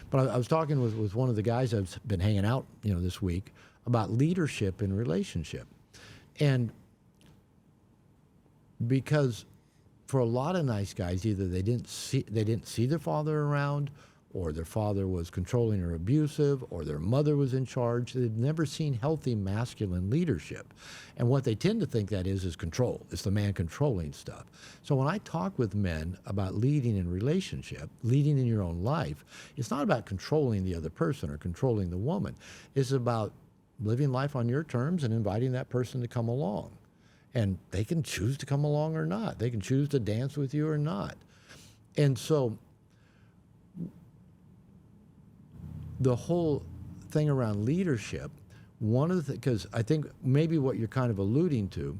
But I was talking with one of the guys I've been hanging out, you know, this week, about leadership in relationship. And because for a lot of nice guys, either they didn't see their father around, or their father was controlling or abusive, or their mother was in charge. They've never seen healthy masculine leadership. And what they tend to think that is control. It's the man controlling stuff. So when I talk with men about leading in relationship, leading in your own life, it's not about controlling the other person or controlling the woman. It's about living life on your terms and inviting that person to come along. And they can choose to come along or not. They can choose to dance with you or not. And so the whole thing around leadership, one of the because I think maybe what you're kind of alluding to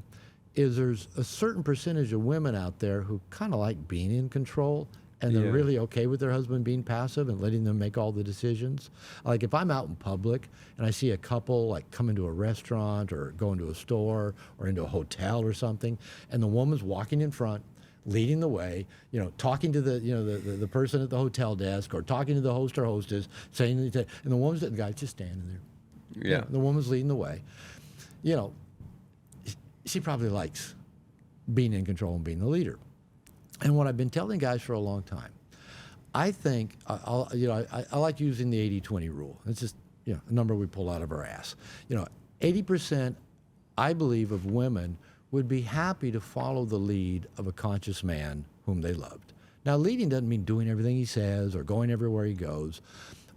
is there's a certain percentage of women out there who kind of like being in control, and they're really okay with their husband being passive and letting them make all the decisions. Like if I'm out in public and I see a couple like come into a restaurant or go into a store or into a hotel or something, and the woman's walking in front, leading the way, you know, talking to the person at the hotel desk or talking to the host or hostess, saying, and the guy's just standing there. Yeah. You know, the woman's leading the way. You know, she probably likes being in control and being the leader. And what I've been telling guys for a long time, I think, I like using the 80-20 rule. It's just, you know, a number we pull out of our ass. You know, 80%, I believe, of women would be happy to follow the lead of a conscious man whom they loved. Now, leading doesn't mean doing everything he says or going everywhere he goes,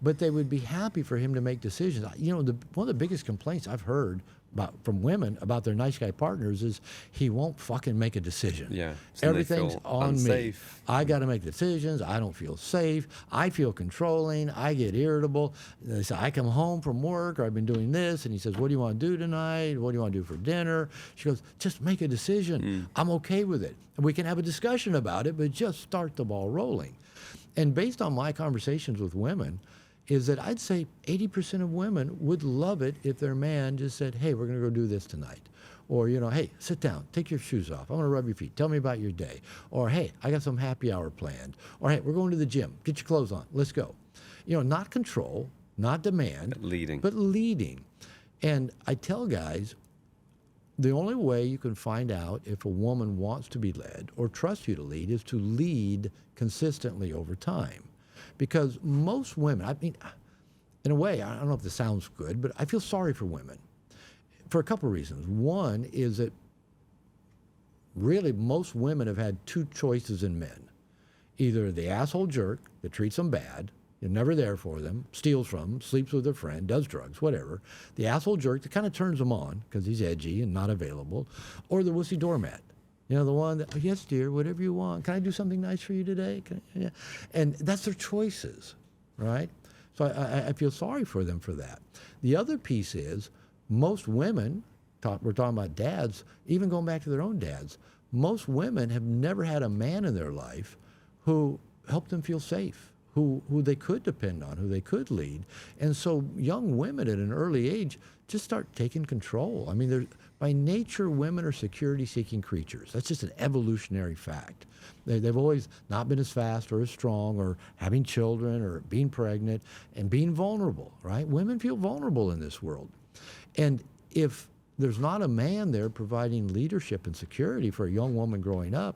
but they would be happy for him to make decisions. You know, one of the biggest complaints I've heard from women about their nice guy partners is he won't fucking make a decision. Yeah. So they Everything's feel on unsafe. me. I got to make decisions. I don't feel safe. I feel controlling. I get irritable. They say, I come home from work or I've been doing this. And he says, what do you want to do tonight? What do you want to do for dinner? She goes, just make a decision. I'm okay with it. And we can have a discussion about it, but just start the ball rolling. And based on my conversations with women, is that I'd say 80% of women would love it if their man just said, hey, we're going to go do this tonight. Or, hey, sit down, take your shoes off. I'm going to rub your feet. Tell me about your day. Or, hey, I got some happy hour planned. Or, hey, we're going to the gym. Get your clothes on. Let's go. Not control, not demand. But leading. And I tell guys, the only way you can find out if a woman wants to be led or trusts you to lead is to lead consistently over time. Because most women, I mean, in a way, I don't know if this sounds good, but I feel sorry for women for a couple of reasons. One is that really most women have had two choices in men. Either the asshole jerk that treats them bad, you're never there for them, steals from them, sleeps with a friend, does drugs, whatever. The asshole jerk that kind of turns them on because he's edgy and not available. Or the wussy doormat. The one that, oh, yes, dear, whatever you want. Can I do something nice for you today? Yeah. And that's their choices, right? So I feel sorry for them for that. The other piece is most women, we're talking about dads, even going back to their own dads, most women have never had a man in their life who helped them feel safe, who they could depend on, who they could lead. And so young women at an early age just start taking control. I mean, by nature, women are security-seeking creatures. That's just an evolutionary fact. They've always not been as fast or as strong or having children or being pregnant and being vulnerable, right? Women feel vulnerable in this world. And if there's not a man there providing leadership and security for a young woman growing up,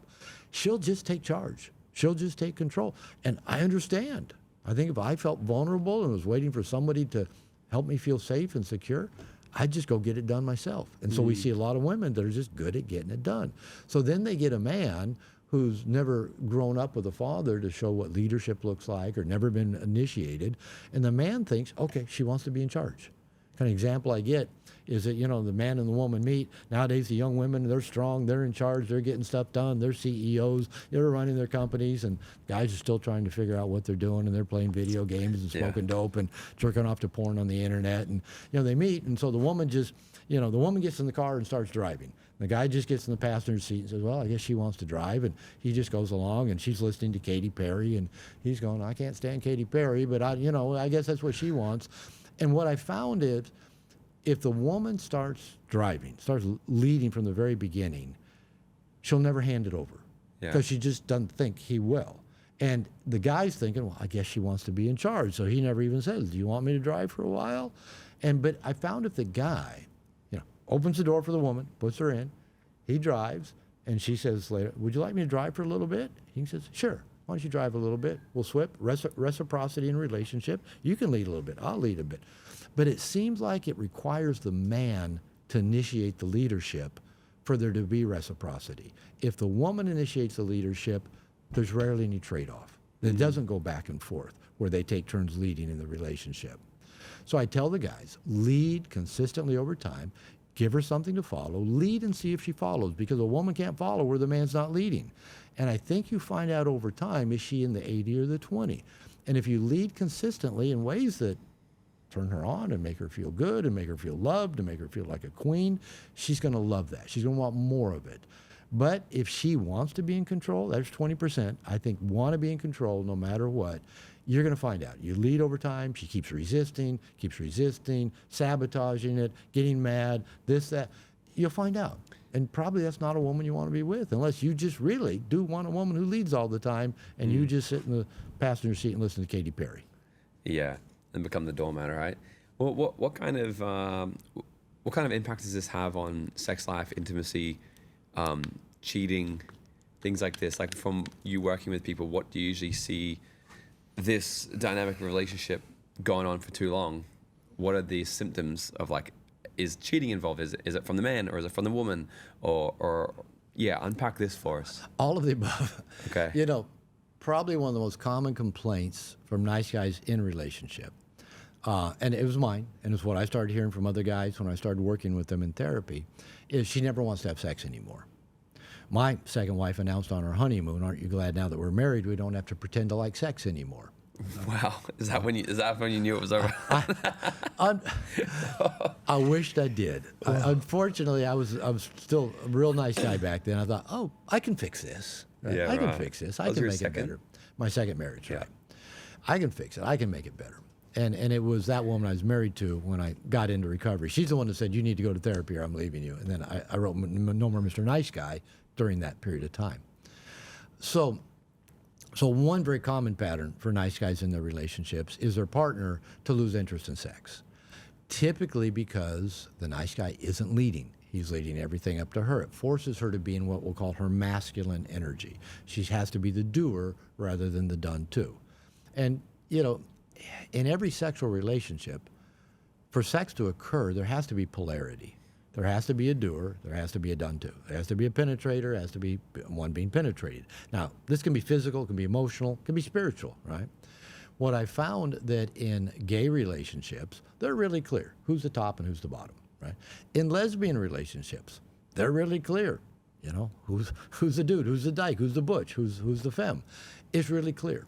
she'll just take charge. She'll just take control. And I understand. I think if I felt vulnerable and was waiting for somebody to help me feel safe and secure, I'd just go get it done myself. And so we see a lot of women that are just good at getting it done. So then they get a man who's never grown up with a father to show what leadership looks like or never been initiated. And the man thinks, okay, she wants to be in charge. Kind of example I get is that, the man and the woman meet. Nowadays, the young women, they're strong, they're in charge, they're getting stuff done, they're CEOs, they're running their companies, and guys are still trying to figure out what they're doing, and they're playing video games and smoking dope and jerking off to porn on the internet. And, they meet, and so the woman just, the woman gets in the car and starts driving. The guy just gets in the passenger seat and says, well, I guess she wants to drive. And he just goes along, and she's listening to Katy Perry, and he's going, I can't stand Katy Perry, but I guess that's what she wants. And what I found is, if the woman starts driving, starts leading from the very beginning, she'll never hand it over because she just doesn't think he will. And the guy's thinking, well, I guess she wants to be in charge. So he never even says, do you want me to drive for a while? But I found if the guy, opens the door for the woman, puts her in, he drives, and she says later, would you like me to drive for a little bit? He says, sure. Why don't you drive a little bit? We'll swip. Reciprocity in relationship. You can lead a little bit. I'll lead a bit. But it seems like it requires the man to initiate the leadership for there to be reciprocity. If the woman initiates the leadership, there's rarely any trade-off. It doesn't go back and forth where they take turns leading in the relationship. So I tell the guys, lead consistently over time, give her something to follow, lead and see if she follows, because a woman can't follow where the man's not leading. And I think you find out over time, is she in the 80 or the 20? And if you lead consistently in ways that turn her on and make her feel good and make her feel loved and make her feel like a queen, she's going to love that. She's going to want more of it. But if she wants to be in control, there's 20%, I think, want to be in control no matter what. You're going to find out. You lead over time, she keeps resisting, sabotaging it, getting mad, this, that. You'll find out. And probably that's not a woman you want to be with, unless you just really do want a woman who leads all the time and you just sit in the passenger seat and listen to Katy Perry. Yeah, and become the doormat, right? Well, what kind of impact does this have on sex life, intimacy, cheating, things like this? Like, from you working with people, what do you usually see this dynamic relationship going on for too long? What are the symptoms of, like, is cheating involved? Is it from the man, or is it from the woman? Or unpack this for us. All of the above. Okay. Probably one of the most common complaints from nice guys in relationship. and it was mine, and it's what I started hearing from other guys when I started working with them in therapy, is she never wants to have sex anymore. My second wife announced on our honeymoon, "Aren't you glad now that we're married, we don't have to pretend to like sex anymore?" Wow. Is that when you knew it was over? I wished I did. Unfortunately, I was still a real nice guy back then. I thought, oh, I can fix this. Right? Yeah, I can right. fix this. I That was can your make second? it better. My second marriage, Yeah. right? I can fix it. I can make it better. And it was that woman I was married to when I got into recovery. She's the one that said, "You need to go to therapy or I'm leaving you." And then I wrote No More Mr. Nice Guy during that period of time. So one very common pattern for nice guys in their relationships is their partner to lose interest in sex. Typically because the nice guy isn't leading. He's leading everything up to her. It forces her to be in what we'll call her masculine energy. She has to be the doer rather than the done to. And, in every sexual relationship, for sex to occur, there has to be polarity. There has to be a doer, there has to be a done to. There has to be a penetrator, there has to be one being penetrated. Now, this can be physical, it can be emotional, it can be spiritual, right? What I found that in gay relationships, they're really clear who's the top and who's the bottom, right? In lesbian relationships, they're really clear. Who's the dude, who's the dyke, who's the butch, who's the femme. It's really clear.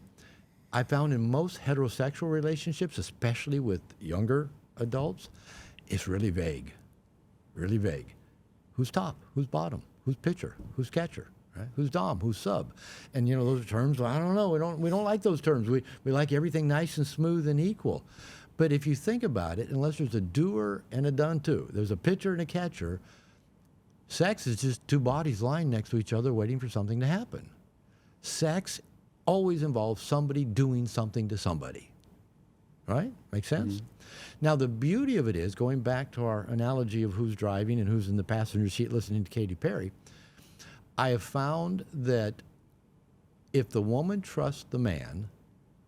I found in most heterosexual relationships, especially with younger adults, it's really vague. Really vague. Who's top? Who's bottom? Who's pitcher? Who's catcher? Right? Who's dom? Who's sub? And those are terms. Well, I don't know. We don't like those terms. We like everything nice and smooth and equal. But if you think about it, unless there's a doer and a done to, there's a pitcher and a catcher. Sex is just two bodies lying next to each other, waiting for something to happen. Sex always involves somebody doing something to somebody. Right? Make sense? Mm-hmm. Now, the beauty of it is, going back to our analogy of who's driving and who's in the passenger seat listening to Katy Perry, I have found that if the woman trusts the man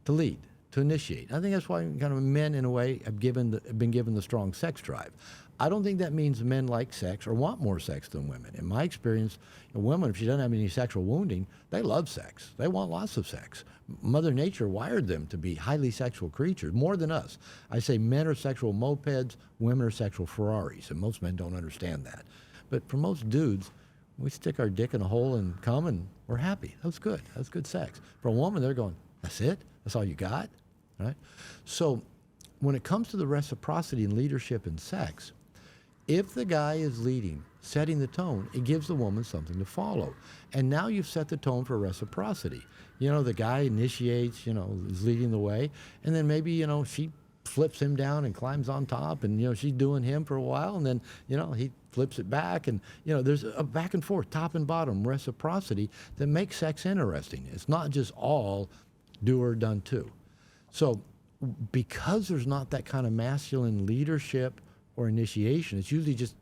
to lead, to initiate, I think that's why kind of men, in a way, have been given the strong sex drive. I don't think that means men like sex or want more sex than women. In my experience, women, if she doesn't have any sexual wounding, they love sex. They want lots of sex. Mother Nature wired them to be highly sexual creatures, more than us. I say men are sexual mopeds, women are sexual Ferraris, and most men don't understand that. But for most dudes, we stick our dick in a hole and come, and we're happy. That's good. That's good sex. For a woman, they're going, that's it? That's all you got? Right? So when it comes to the reciprocity in leadership and sex, if the guy is leading, setting the tone, it gives the woman something to follow. And now you've set the tone for reciprocity. The guy initiates, is leading the way, and then maybe, she flips him down and climbs on top, and, she's doing him for a while, and then, he flips it back, and, there's a back and forth, top and bottom reciprocity that makes sex interesting. It's not just all do or done to. So because there's not that kind of masculine leadership or initiation, it's usually just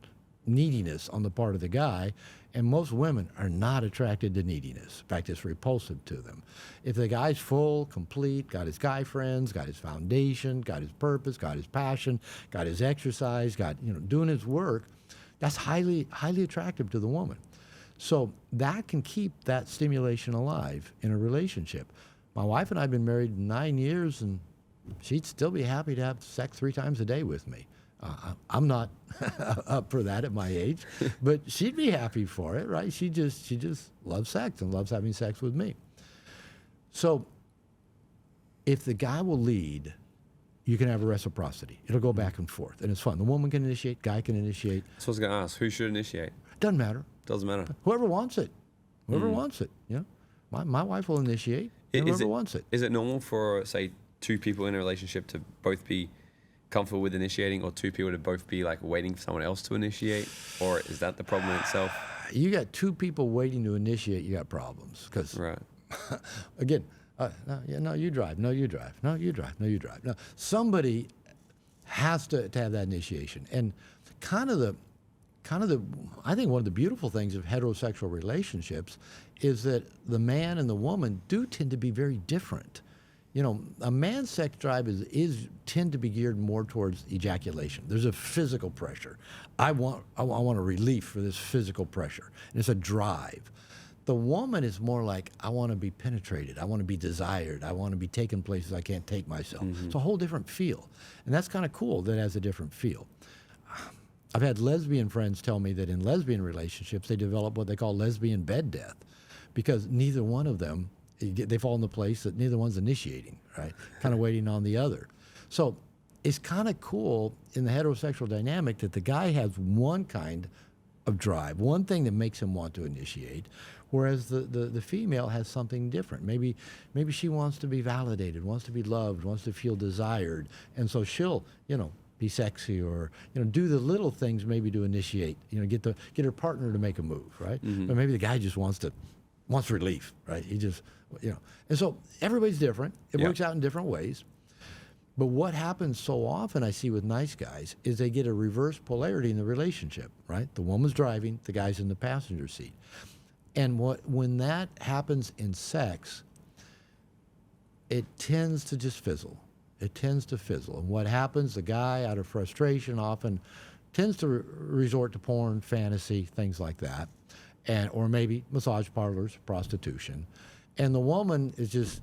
neediness on the part of the guy, and most women are not attracted to neediness. In fact, it's repulsive to them. If the guy's full, complete, got his guy friends, got his foundation, got his purpose, got his passion, got his exercise, got, doing his work, that's highly, highly attractive to the woman. So that can keep that stimulation alive in a relationship. My wife and I have been married 9 years, and she'd still be happy to have sex 3 times a day with me. I'm not up for that at my age, but she'd be happy for it, right? She just loves sex and loves having sex with me. So if the guy will lead, you can have a reciprocity. It'll go back and forth, and it's fun. The woman can initiate, guy can initiate. So I was going to ask, who should initiate? Doesn't matter. Doesn't matter. Whoever wants it. Whoever wants it. My wife will initiate. Whoever wants it. Is it normal for, say, 2 people in a relationship to both be comfortable with initiating, or 2 people to both be like waiting for someone else to initiate? Or is that the problem in itself? You got 2 people waiting to initiate, you got problems. Because, right. Again, no, you drive. No, you drive. No, you drive. No, you drive. No, somebody has to have that initiation. And I think one of the beautiful things of heterosexual relationships is that the man and the woman do tend to be very different. A man's sex drive is tend to be geared more towards ejaculation. There's a physical pressure. I want a relief for this physical pressure. And it's a drive. The woman is more like, I want to be penetrated. I want to be desired. I want to be taken places I can't take myself. It's a whole different feel. And that's kind of cool that it has a different feel. I've had lesbian friends tell me that in lesbian relationships, they develop what they call lesbian bed death because neither one of them, they fall in the place that neither one's initiating, right? Kind of waiting on the other. So it's kind of cool in the heterosexual dynamic that the guy has one kind of drive, one thing that makes him want to initiate, whereas the female has something different. Maybe she wants to be validated, wants to be loved, wants to feel desired, and so she'll, be sexy or do the little things maybe to initiate, get her partner to make a move, right? But maybe the guy just wants relief, right? He just, and so everybody's different. It works out in different ways. But what happens so often I see with nice guys is they get a reverse polarity in the relationship, right? The woman's driving, the guy's in the passenger seat. And when that happens in sex, it tends to just fizzle. It tends to fizzle. And what happens, the guy, out of frustration, often tends to resort to porn, fantasy, things like that, or maybe massage parlors, prostitution. And the woman is just,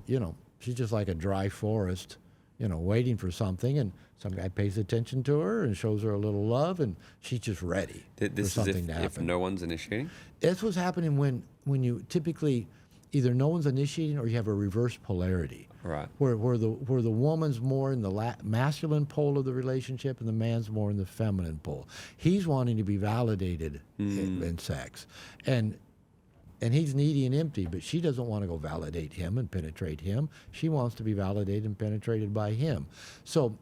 she's just like a dry forest, waiting for something, and some guy pays attention to her and shows her a little love, and she's just ready for something to happen. If no one's initiating? That's what's happening when you typically either no one's initiating or you have a reverse polarity. Right. Where the woman's more in the masculine pole of the relationship and the man's more in the feminine pole. He's wanting to be validated in sex. And he's needy and empty, but she doesn't want to go validate him and penetrate him. She wants to be validated and penetrated by him. So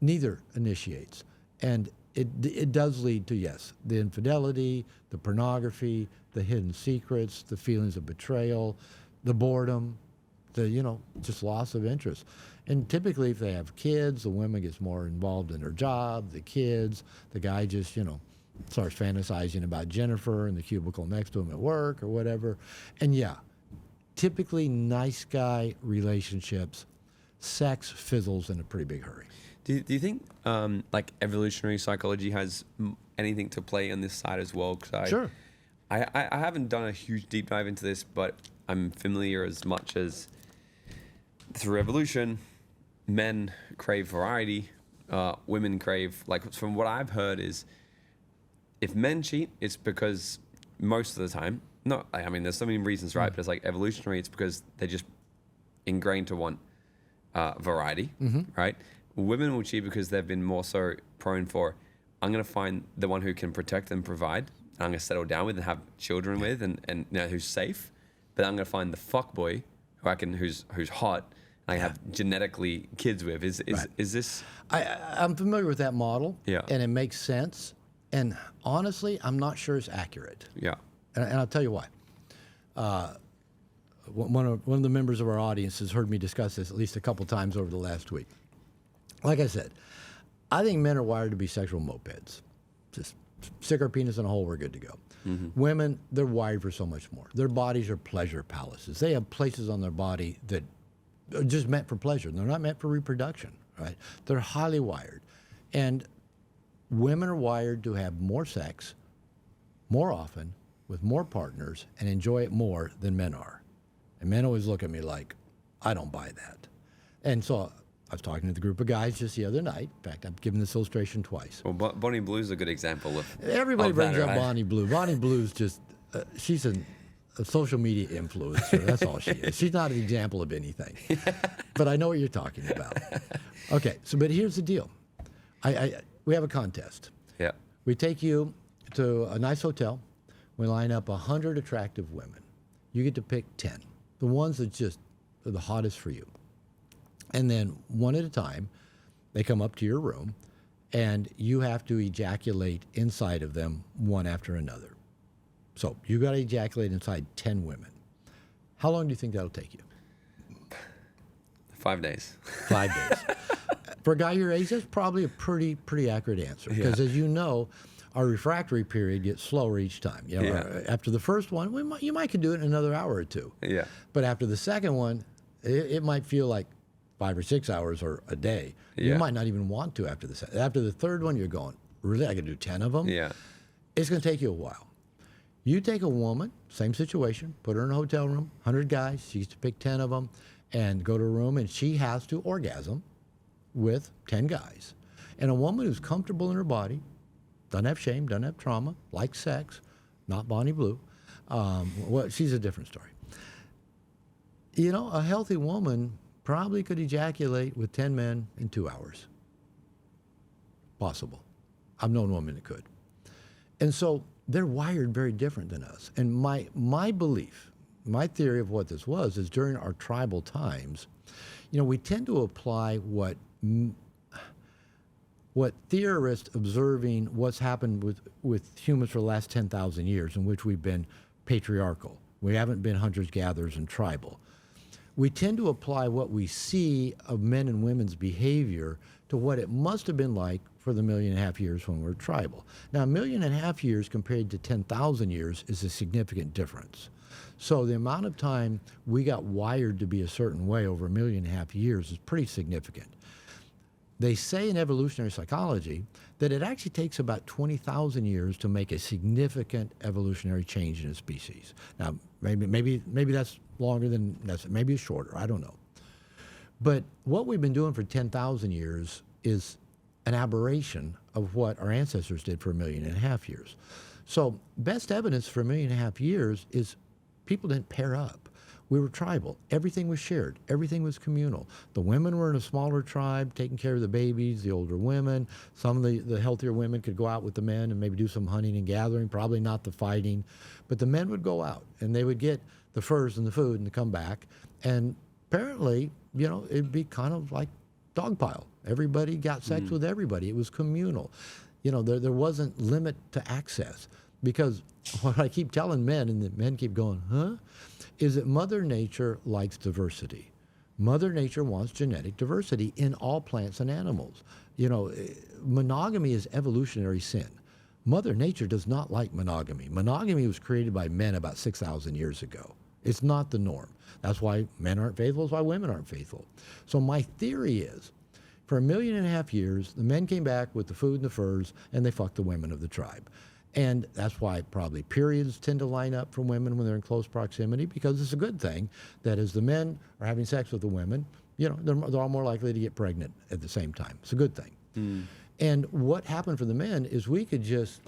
neither initiates. And it does lead to, yes, the infidelity, the pornography, the hidden secrets, the feelings of betrayal, the boredom, the, just loss of interest. And typically if they have kids, the woman gets more involved in her job, the kids, the guy just, starts fantasizing about Jennifer in the cubicle next to him at work or whatever. And yeah, typically nice guy relationships, sex fizzles in a pretty big hurry. Do you think like evolutionary psychology has anything to play on this side as well? Sure. I haven't done a huge deep dive into this, but I'm familiar as much as through evolution, men crave variety, women crave, like from what I've heard is, if men cheat, it's because most of the time, there's so many reasons, right? But it's like evolutionary, it's because they're just ingrained to want variety, right? Women will cheat because they've been more so prone for, I'm going to find the one who can protect and provide, and I'm going to settle down with and have children with, and who's safe. But I'm going to find the fuck boy who's hot, and I have genetically kids with. Is this? I'm familiar with that model, Yeah. And it makes sense. And honestly, I'm not sure it's accurate. Yeah. And I'll tell you why. One of the members of our audience has heard me discuss this at least a couple times over the last week. Like I said, I think men are wired to be sexual mopeds. Just stick our penis in a hole, we're good to go. Women, they're wired for so much more. Their bodies are pleasure palaces. They have places on their body that are just meant for pleasure. They're not meant for reproduction, right? They're highly wired. And women are wired to have more sex more often with more partners and enjoy it more than men are. And men always look at me like, I don't buy that. And so I was talking to the group of guys just the other night. In fact, I've given this illustration twice. Well, Bonnie Blue's a good example of Everybody of brings that, up right? Bonnie Blue. Bonnie Blue's just, she's a social media influencer. That's all she is. She's not an example of anything. But I know what you're talking about. Okay, but here's the deal. We have a contest. Yeah. We take you to a nice hotel. We line up 100 attractive women. You get to pick 10, the ones that just are the hottest for you. And then one at a time, they come up to your room, and you have to ejaculate inside of them one after another. So you got to ejaculate inside 10 women. How long do you think that'll take you? 5 days. 5 days. For a guy your age, that's probably a pretty accurate answer. Because as you know, our refractory period gets slower each time. After the first one, you might could do it in another hour or two. Yeah. But after the second one, it might feel like 5 or 6 hours or a day. You might not even want to after the second. After the third one, you're going, really? I can do 10 of them? Yeah. It's going to take you a while. You take a woman, same situation, put her in a hotel room, 100 guys, she gets to pick 10 of them, and go to a room, and she has to orgasm with 10 guys. And a woman who's comfortable in her body, doesn't have shame, doesn't have trauma, likes sex, not Bonnie Blue, well, she's a different story. You know, a healthy woman probably could ejaculate with 10 men in 2 hours. Possible. I've known women that could. And so they're wired very different than us. And my belief, my theory of what this was is during our tribal times, you know, we tend to apply what theorists observing what's happened with humans for the last 10,000 years in which we've been patriarchal. We haven't been hunters-gatherers and tribal. We tend to apply what we see of men and women's behavior to what it must have been like for the 1.5 million years when we're tribal. Now, 1.5 million years compared to 10,000 years is a significant difference. So the amount of time we got wired to be a certain way over 1.5 million years is pretty significant. They say in evolutionary psychology that it actually takes about 20,000 years to make a significant evolutionary change in a species. Now, maybe that's longer than that's, maybe it's shorter, I don't know. But what we've been doing for 10,000 years is an aberration of what our ancestors did for 1.5 million years. So best evidence for 1.5 million years is people didn't pair up. We were tribal. Everything was shared. Everything was communal. The women were in a smaller tribe, taking care of the babies, the older women. Some of the healthier women could go out with the men and maybe do some hunting and gathering, probably not the fighting. But the men would go out, and they would get the furs and the food and come back. And apparently, you know, it'd be kind of like dogpile. Everybody got sex with everybody. It was communal. You know, there wasn't limit to access. Because what I keep telling men, and the men keep going, huh? Is that Mother Nature likes diversity. Mother Nature wants genetic diversity in all plants and animals. You know, monogamy is evolutionary sin. Mother Nature does not like monogamy. Monogamy was created by men about 6,000 years ago. It's not the norm. That's why men aren't faithful, that's why women aren't faithful. So my theory is, for 1.5 million years, the men came back with the food and the furs, and they fucked the women of the tribe. And that's why probably periods tend to line up for women when they're in close proximity, because it's a good thing that as the men are having sex with the women, you know, they're all more likely to get pregnant at the same time. It's a good thing. And what happened for the men is we could just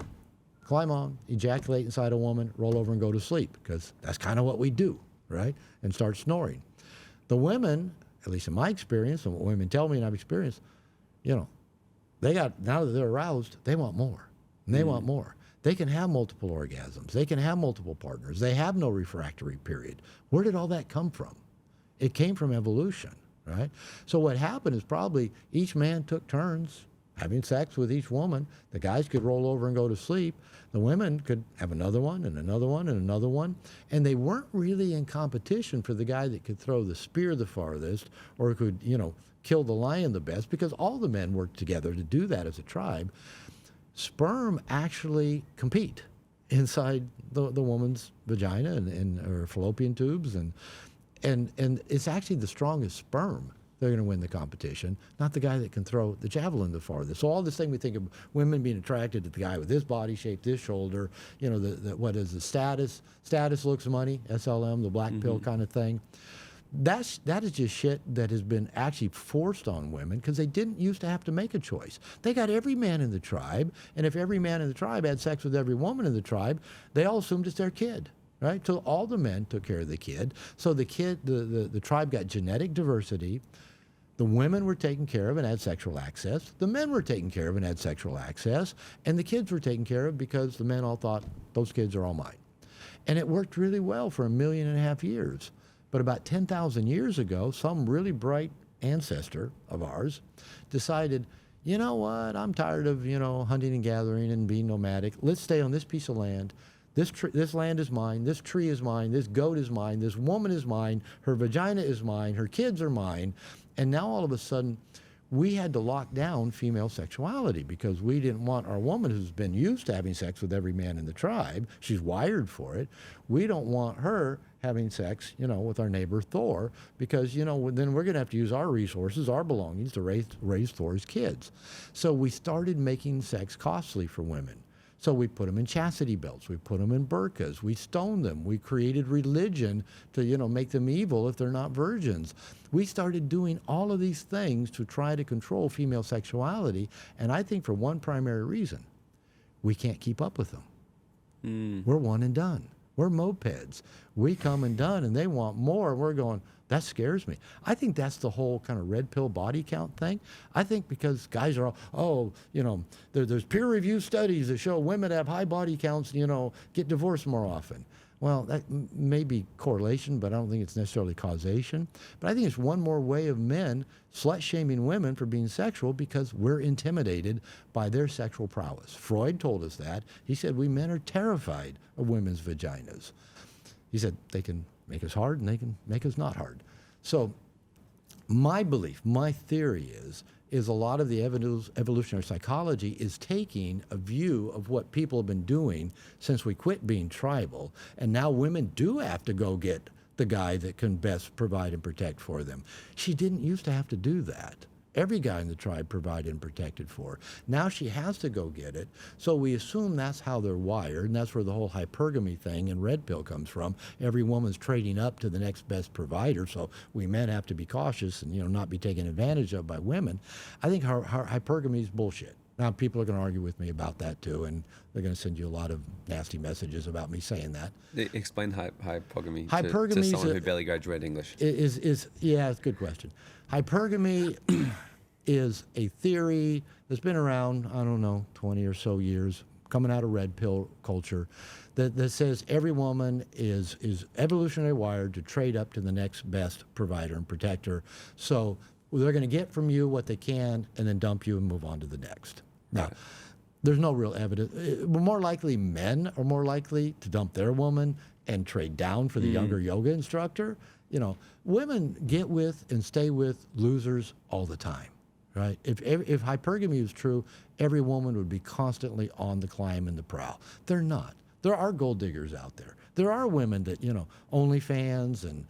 climb on, ejaculate inside a woman, roll over and go to sleep, because that's kind of what we do, right? And start snoring. The women, at least in my experience, and what women tell me and I've experienced, you know, now that they're aroused, they want more. And they want more. They can have multiple orgasms. They can have multiple partners. They have no refractory period. Where did all that come from? It came from evolution, right? So what happened is probably each man took turns having sex with each woman. The guys could roll over and go to sleep. The women could have another one and another one and another one. And they weren't really in competition for the guy that could throw the spear the farthest or could, you know, kill the lion the best, because all the men worked together to do that as a tribe. Sperm actually compete inside the woman's vagina and her fallopian tubes, and it's actually the strongest sperm they're going to win the competition, not the guy that can throw the javelin the farthest. So all this thing we think of women being attracted to the guy with this body shape, this shoulder, you know, what is the status? Status looks money, SLM, the black pill kind of thing. That is just shit that has been actually forced on women because they didn't used to have to make a choice. They got every man in the tribe, and if every man in the tribe had sex with every woman in the tribe, they all assumed it's their kid, right? So all the men took care of the kid. So the tribe got genetic diversity. The women were taken care of and had sexual access. The men were taken care of and had sexual access. And the kids were taken care of because the men all thought, those kids are all mine. And it worked really well for 1.5 million years. But about 10,000 years ago, some really bright ancestor of ours decided, you know what, I'm tired of, you know, hunting and gathering and being nomadic. Let's stay on this piece of land. This land is mine. This tree is mine. This goat is mine. This woman is mine. Her vagina is mine. Her kids are mine. And now all of a sudden, we had to lock down female sexuality because we didn't want our woman who's been used to having sex with every man in the tribe. She's wired for it. We don't want her having sex, you know, with our neighbor Thor, because, you know, then we're going to have to use our resources, our belongings to raise Thor's kids. So we started making sex costly for women. So we put them in chastity belts. We put them in burqas. We stoned them. We created religion to, make them evil if they're not virgins. We started doing all of these things to try to control female sexuality. And I think for one primary reason, we can't keep up with them. We're one and done. We're mopeds. We come and done, and they want more. We're going, that scares me. I think that's the whole kind of red pill body count thing. I think because guys are all, there's peer-reviewed studies that show women that have high body counts, get divorced more often. Well, that may be correlation, but I don't think it's necessarily causation. But I think it's one more way of men slut-shaming women for being sexual because we're intimidated by their sexual prowess. Freud told us that. He said we men are terrified of women's vaginas. He said they can make us hard and they can make us not hard. So my belief, my theory is a lot of the evolutionary psychology is taking a view of what people have been doing since we quit being tribal, and now women do have to go get the guy that can best provide and protect for them. She didn't used to have to do that. Every guy in the tribe provided and protected for her. Now she has to go get it. So we assume that's how they're wired, and that's where the whole hypergamy thing and red pill comes from. Every woman's trading up to the next best provider, so we men have to be cautious and not be taken advantage of by women. I think hypergamy is bullshit. Now people are going to argue with me about that too, and they're going to send you a lot of nasty messages about me saying that. Explain hypergamy Hypergamy to someone who barely graduated English. It's a good question. Hypergamy is a theory that's been around, 20 or so years, coming out of red pill culture, that says every woman is evolutionarily wired to trade up to the next best provider and protector. So they're going to get from you what they can and then dump you and move on to the next. Now, Right. There's no real evidence. More likely men are more likely to dump their woman and trade down for the younger yoga instructor. Women get with and stay with losers all the time, right? If hypergamy is true, every woman would be constantly on the climb and the prowl. They're not. There are gold diggers out there. There are women that, OnlyFans and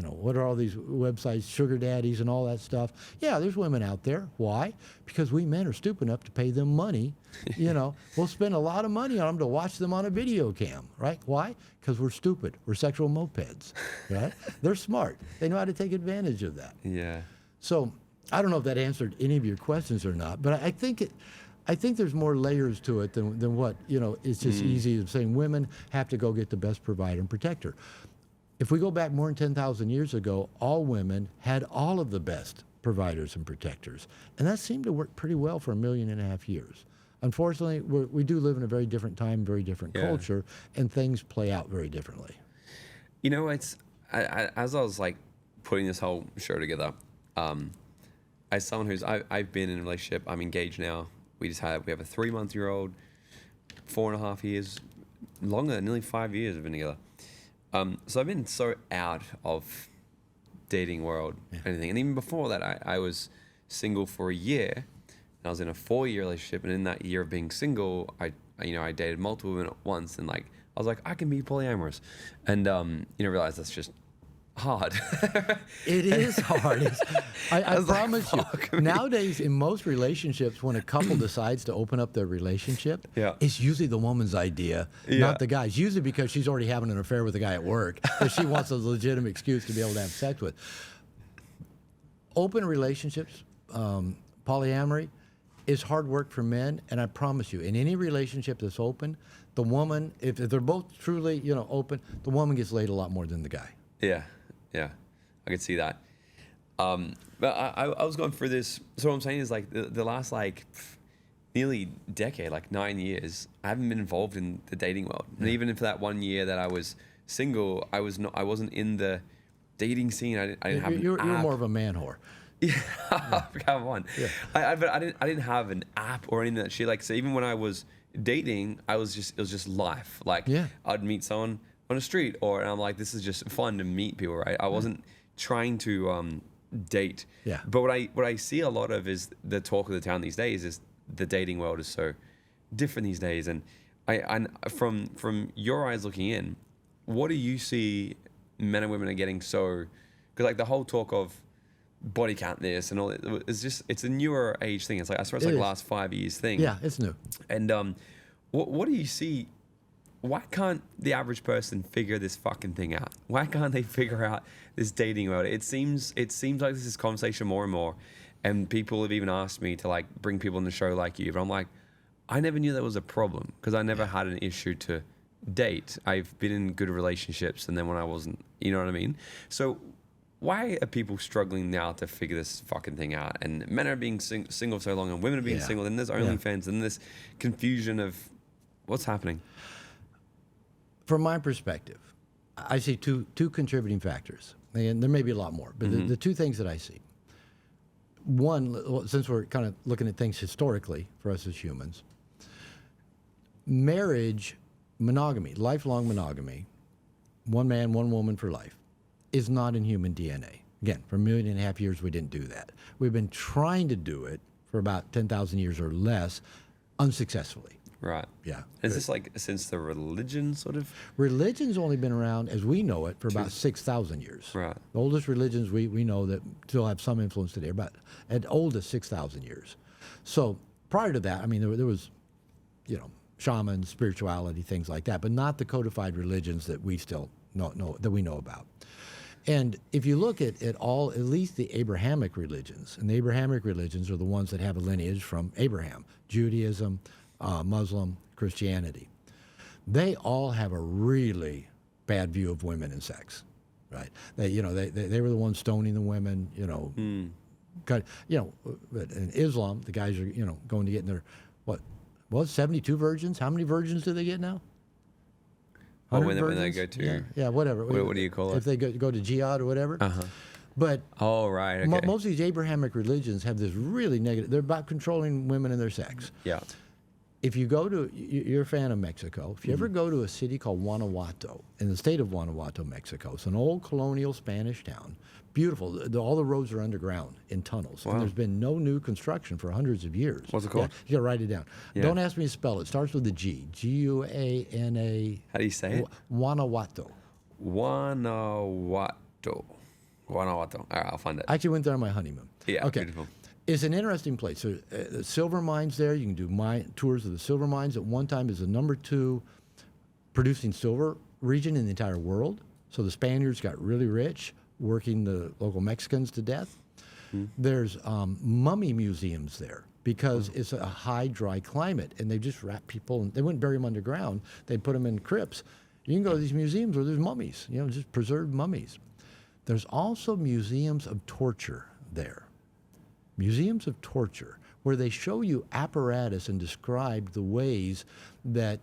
what are all these websites, sugar daddies and all that stuff. Yeah, there's women out there. Why? Because we men are stupid enough to pay them money. We'll spend a lot of money on them to watch them on a video cam, right? Why? Because we're stupid. We're sexual mopeds, right? They're smart. They know how to take advantage of that. Yeah. So I don't know if that answered any of your questions or not, but I think there's more layers to it than what, it's just easy to saying women have to go get the best provider and protector. If we go back more than 10,000 years ago, all women had all of the best providers and protectors. And that seemed to work pretty well for 1.5 million years. Unfortunately, we do live in a very different time, very different culture, and things play out very differently. It's as I was like putting this whole show together, as someone who's I've been in a relationship, I'm engaged now. We have a 3-month-old, 4.5 years, longer, nearly 5 years we've been together. So I've been so out of dating world, anything. And even before that, I was single for a year. And I was in a 4-year relationship, and in that year of being single, I dated multiple women at once, and I was like, I can be polyamorous, and realized that's just hard. It is hard. I promise like, you. Nowadays, in most relationships, when a couple decides to open up their relationship, it's usually the woman's idea, not the guy's. Usually because she's already having an affair with the guy at work, so she wants a legitimate excuse to be able to have sex with. Open relationships, polyamory, is hard work for men, and I promise you, in any relationship that's open, the woman, if they're both truly, open, the woman gets laid a lot more than the guy. Yeah, I could see that. But I was going through this. So what I'm saying is like the last nearly decade, 9 years, I haven't been involved in the dating world. And even for that 1 year that I was single, I wasn't in the dating scene. I didn't have. You're more of a man whore. Yeah, come on. Yeah. But I didn't have an app or anything that shit. So even when I was dating, it was just life. I'd meet someone on the street, and I'm like, this is just fun to meet people, right? I wasn't trying to date. Yeah. But what I see a lot of is the talk of the town these days is the dating world is so different these days. And from your eyes looking in, what do you see men and women are getting so? Because the whole talk of body count this and all it's a newer age thing. It's I swear it's the last 5 years thing. Yeah, it's new. And what do you see? Why can't the average person figure this fucking thing out? Why can't they figure out this dating world? It seems like this is conversation more and more, and people have even asked me to like bring people on the show like you, but I'm like, I never knew that was a problem because I never had an issue to date. I've been in good relationships, and then when I wasn't, you know what I mean? So why are people struggling now to figure this fucking thing out? And men are being single so long, and women are being single, and there's OnlyFans, and this confusion of what's happening. From my perspective, I see two contributing factors, and there may be a lot more, but the two things that I see. One, since we're kind of looking at things historically for us as humans, marriage, monogamy, lifelong monogamy, one man, one woman for life, is not in human DNA. Again, for 1.5 million years, we didn't do that. We've been trying to do it for about 10,000 years or less, unsuccessfully. Right. Yeah. Is this like since the religion sort of? Religion's only been around, as we know it, for about 6,000 years. Right. The oldest religions we know that still have some influence today, about at oldest 6,000 years. So prior to that, I mean, there was, shamans, spirituality, things like that, but not the codified religions that we still know that we know about. And if you look at least the Abrahamic religions, and the Abrahamic religions are the ones that have a lineage from Abraham, Judaism, Muslim, Christianity, they all have a really bad view of women and sex, right? They were the ones stoning the women, But in Islam, the guys are, going to get in their, 72 virgins? How many virgins do they get now? Oh, when they go to... Yeah, whatever. What do you call it? If they go to jihad or whatever. Uh-huh. But oh, right, okay. Most of these Abrahamic religions have this really negative, they're about controlling women and their sex. Yeah. If you go to, you're a fan of Mexico, if you ever go to a city called Guanajuato, in the state of Guanajuato, Mexico, it's an old colonial Spanish town, beautiful. All the roads are underground in tunnels, and there's been no new construction for hundreds of years. What's it called? Yeah, you gotta write it down. Yeah. Don't ask me to spell it. It starts with a G. Guana. How do you say it? Guanajuato. Guanajuato. All right, I'll find it. I actually went there on my honeymoon. Yeah, okay. Beautiful. It's an interesting place. So, silver mines there. You can do tours of the silver mines. At one time, is the number 2 producing silver region in the entire world. So the Spaniards got really rich, working the local Mexicans to death. There's mummy museums there because it's a high, dry climate, and they just wrap people. And they wouldn't bury them underground. They'd put them in crypts. You can go to these museums where there's mummies, just preserved mummies. There's also museums of torture there. Museums of torture, where they show you apparatus and describe the ways that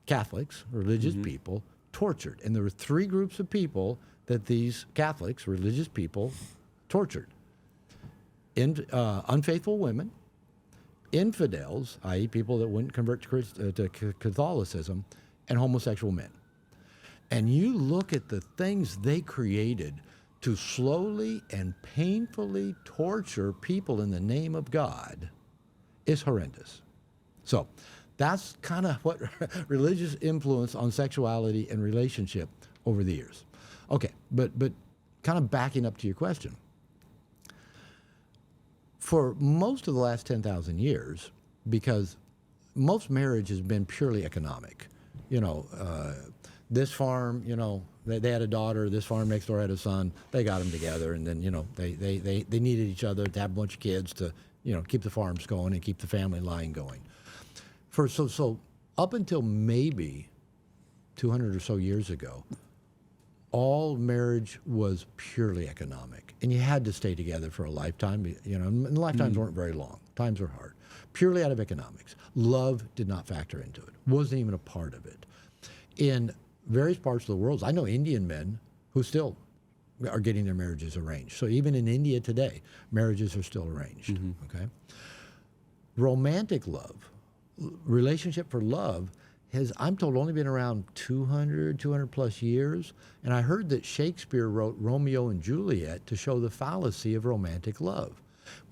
Catholics, religious people, tortured. And there were 3 groups of people that these Catholics, religious people, tortured. Unfaithful women, infidels, i.e. people that wouldn't convert to Catholicism, and homosexual men. And you look at the things they created to slowly and painfully torture people in the name of God is horrendous. So that's kind of what religious influence on sexuality and relationship over the years. Okay, but kind of backing up to your question. For most of the last 10,000 years, because most marriage has been purely economic, this farm, they had a daughter, this farm next door had a son, they got them together, and then, they needed each other to have a bunch of kids to, keep the farms going and keep the family line going. So up until maybe 200 or so years ago, all marriage was purely economic, and you had to stay together for a lifetime, and lifetimes weren't very long. Times were hard. Purely out of economics. Love did not factor into it. Wasn't even a part of it. In various parts of the world, I know Indian men who still are getting their marriages arranged. So even in India today, marriages are still arranged, okay? Romantic love, relationship for love, has, I'm told, only been around 200 plus years. And I heard that Shakespeare wrote Romeo and Juliet to show the fallacy of romantic love.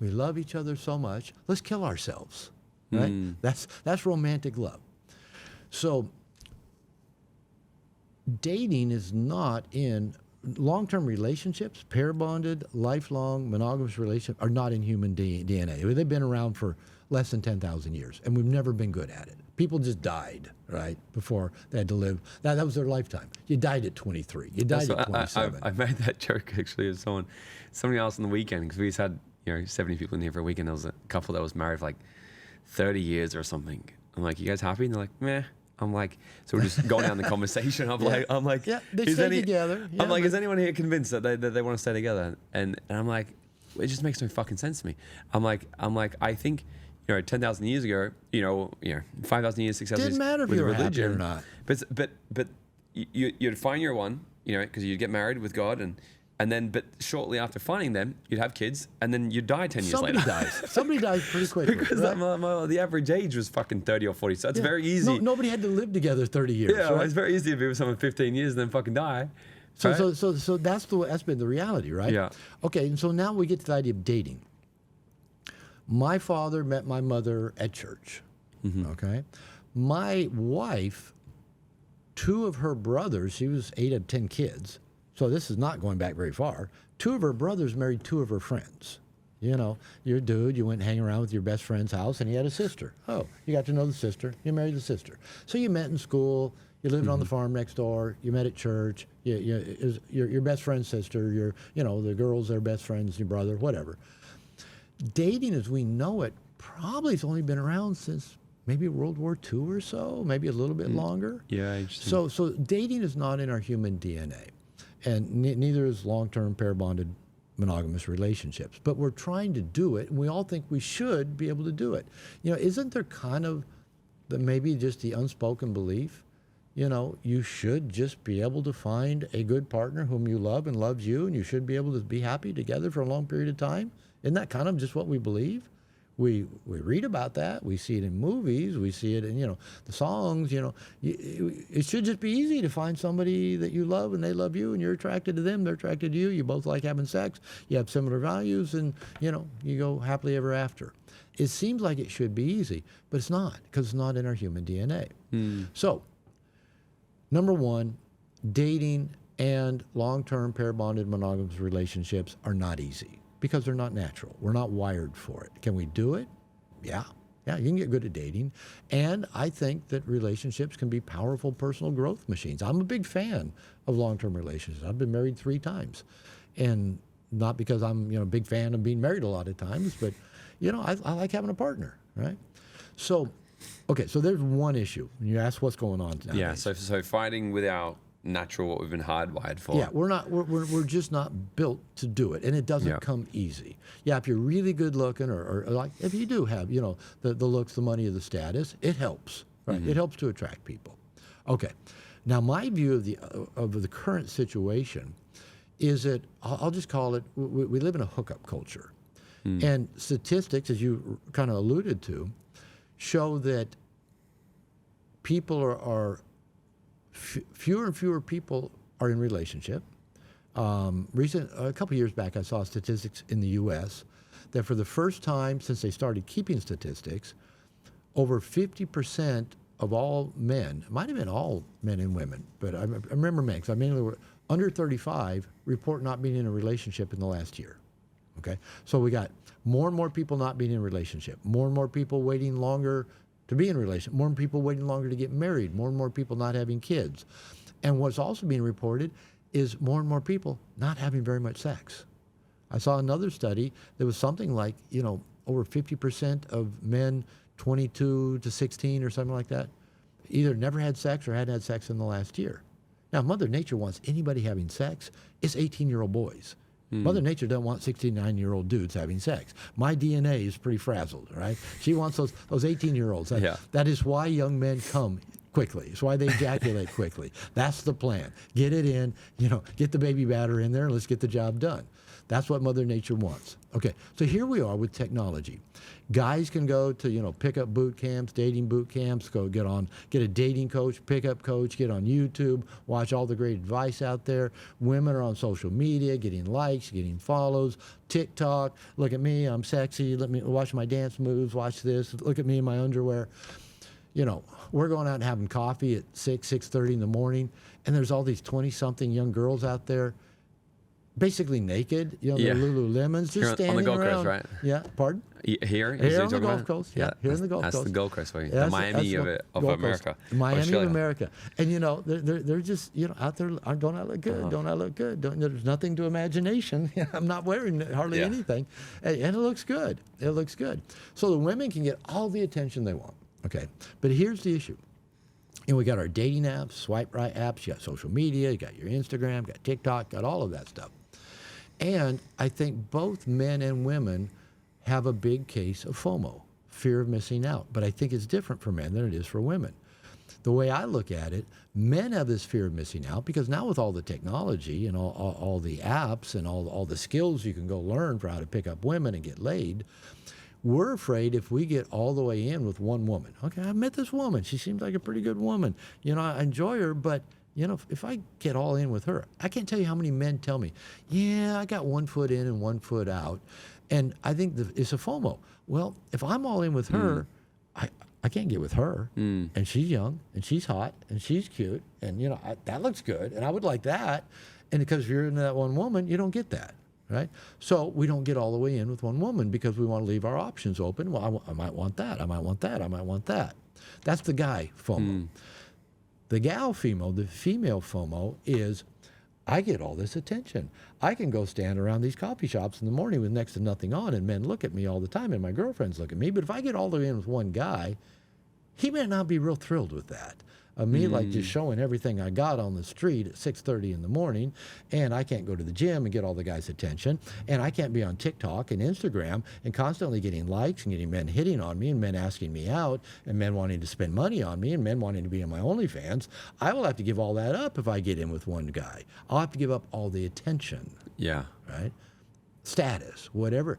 We love each other so much, let's kill ourselves, right? That's romantic love. So dating is not in long-term relationships, pair bonded, lifelong, monogamous relationships are not in human DNA. They've been around for less than 10,000 years, and we've never been good at it, People just died, right, before they had to live. That was their lifetime. You died at 23. You died at 27. I made that joke actually with somebody else on the weekend, because we just had 70 people in here for a weekend. There was a couple that was married for like 30 years or something. I'm like, you guys happy? And they're like, meh. I'm like, so we're just going down the conversation. I'm like, yeah, they stay together. Yeah, I'm like, is anyone here convinced that they want to stay together? And I'm like, it just makes no fucking sense to me. I'm like, I think, 10,000 years ago, 5,000 years, 6,000 years. Didn't matter if with you were religion, happy or not. But you'd find your one, because you'd get married with God, and then, but shortly after finding them, you'd have kids, and then you'd die 10 years later. Somebody dies pretty quickly. Because right? the average age was fucking 30 or 40, so it's very easy. Nobody had to live together 30 years. Yeah, right? it's very easy to be with someone 15 years and then fucking die. So, right? so that's been the reality, right? Yeah. Okay, and so now we get to the idea of dating. My father met my mother at church. Mm-hmm. Okay, my wife, 2 of her brothers, she was 8 of 10 kids, so this is not going back very far. 2 of her brothers married 2 of her friends. You're a dude, you went hang around with your best friend's house, and he had a sister. Oh, you got to know the sister, you married the sister. So you met in school, you lived on the farm next door, you met at church, your best friend's sister, the girls, their best friends, your brother, whatever. Dating as we know it probably has only been around since maybe World War II or so, maybe a little bit longer. Yeah, interesting. So dating is not in our human DNA, and neither is long-term pair-bonded monogamous relationships. But we're trying to do it, and we all think we should be able to do it. Isn't there kind of maybe just the unspoken belief, you should just be able to find a good partner whom you love and loves you, and you should be able to be happy together for a long period of time? Isn't that kind of just what we believe? We read about that. We see it in movies. We see it in, the songs, It should just be easy to find somebody that you love and they love you and you're attracted to them, they're attracted to you. You both like having sex. You have similar values and, you go happily ever after. It seems like it should be easy, but it's not, because it's not in our human DNA. So, number 1, dating and long-term pair-bonded monogamous relationships are not easy, because they're not natural. We're not wired for it. Can we do it? Yeah, you can get good at dating. And I think that relationships can be powerful personal growth machines. I'm a big fan of long-term relationships. I've been married 3 times. And not because I'm a big fan of being married a lot of times, but I like having a partner, right? So, okay, so there's one issue. You ask what's going on nowadays. Yeah, so fighting with our natural, what we've been hardwired for. Yeah, we're just not built to do it, and it doesn't come easy. Yeah, if you're really good looking, or like if you do have the looks, the money, or the status, it helps, right? It helps to attract people. Okay, now my view of the current situation is that I'll just call it, we live in a hookup culture, and statistics, as you kind of alluded to, show that people are fewer and fewer people are in relationship. A couple years back, I saw statistics in the U.S. that for the first time since they started keeping statistics, over 50% of all men, it might have been all men and women, but I remember men, because I mainly were under 35, report not being in a relationship in the last year. Okay, so we got more and more people not being in a relationship, more and more people waiting longer to be in a relationship, more people waiting longer to get married, more and more people not having kids. And what's also being reported is more and more people not having very much sex. I saw another study that was something like, over 50% of men 22 to 16 or something like that either never had sex or hadn't had sex in the last year. Now, Mother Nature wants anybody having sex, it's 18-year-old boys. Mother Nature doesn't want 69-year-old dudes having sex. My DNA is pretty frazzled, right? She wants those 18-year-olds. That is why young men come quickly. It's why they ejaculate quickly. That's the plan. Get it in, get the baby batter in there, and let's get the job done. That's what Mother Nature wants. Okay, so here we are with technology. Guys can go to, pickup boot camps, dating boot camps, get a dating coach, pickup coach, get on YouTube, watch all the great advice out there. Women are on social media, getting likes, getting follows, TikTok, look at me, I'm sexy, let me watch my dance moves, watch this, look at me in my underwear. We're going out and having coffee at 6:30 in the morning, and there's all these 20-something young girls out there basically naked, you know, Yeah. the Lululemons, just Here on the standing Gold Coast, around. right? Yeah, pardon? Here is Here he on the talking Gulf about? Coast, yeah, here in the Gulf That's Coast. the Gold Coast for you. Yeah, The Miami of Gold Coast. America. Miami Australia. of America. And, you know, they're just, you know, out there, don't I look good? Don't I look good? There's nothing to imagination. I'm not wearing hardly Yeah. anything. And it looks good. It looks good. So the women can get all the attention they want, okay? But here's the issue. And we got our dating apps, swipe right apps, you got social media, you got your Instagram, got TikTok, got all of that stuff. And I think both men and women have a big case of FOMO, fear of missing out. But I think it's different for men than it is for women. The way I look at it, men have this fear of missing out because now with all the technology and all the apps and all the skills you can go learn for how to pick up women and get laid, we're afraid if we get all the way in with one woman. Okay, I met this woman. She seems like a pretty good woman. You know, I enjoy her, but you know, if I get all in with her, I can't tell you how many men tell me, yeah, I got 1 foot in and 1 foot out. And I think it's a FOMO. Well, if I'm all in with her, I can't get with her. And she's young, and she's hot, and she's cute, and, you know, that looks good, and I would like that. And because you're into that one woman, you don't get that, right? So we don't get all the way in with one woman because we want to leave our options open. Well, I might want that. I might want that. I might want that. That's the guy FOMO. The gal FOMO, the female FOMO, is I get all this attention. I can go stand around these coffee shops in the morning with next to nothing on, and men look at me all the time, and my girlfriends look at me. But if I get all the way in with one guy, he may not be real thrilled with that. Me like just showing everything I got on the street at 6:30 in the morning, and I can't go to the gym and get all the guys' attention, and I can't be on TikTok and Instagram and constantly getting likes and getting men hitting on me and men asking me out and men wanting to spend money on me and men wanting to be on my OnlyFans. I will have to give all that up if I get in with one guy. I'll have to give up all the attention. Yeah. Right? Status, whatever.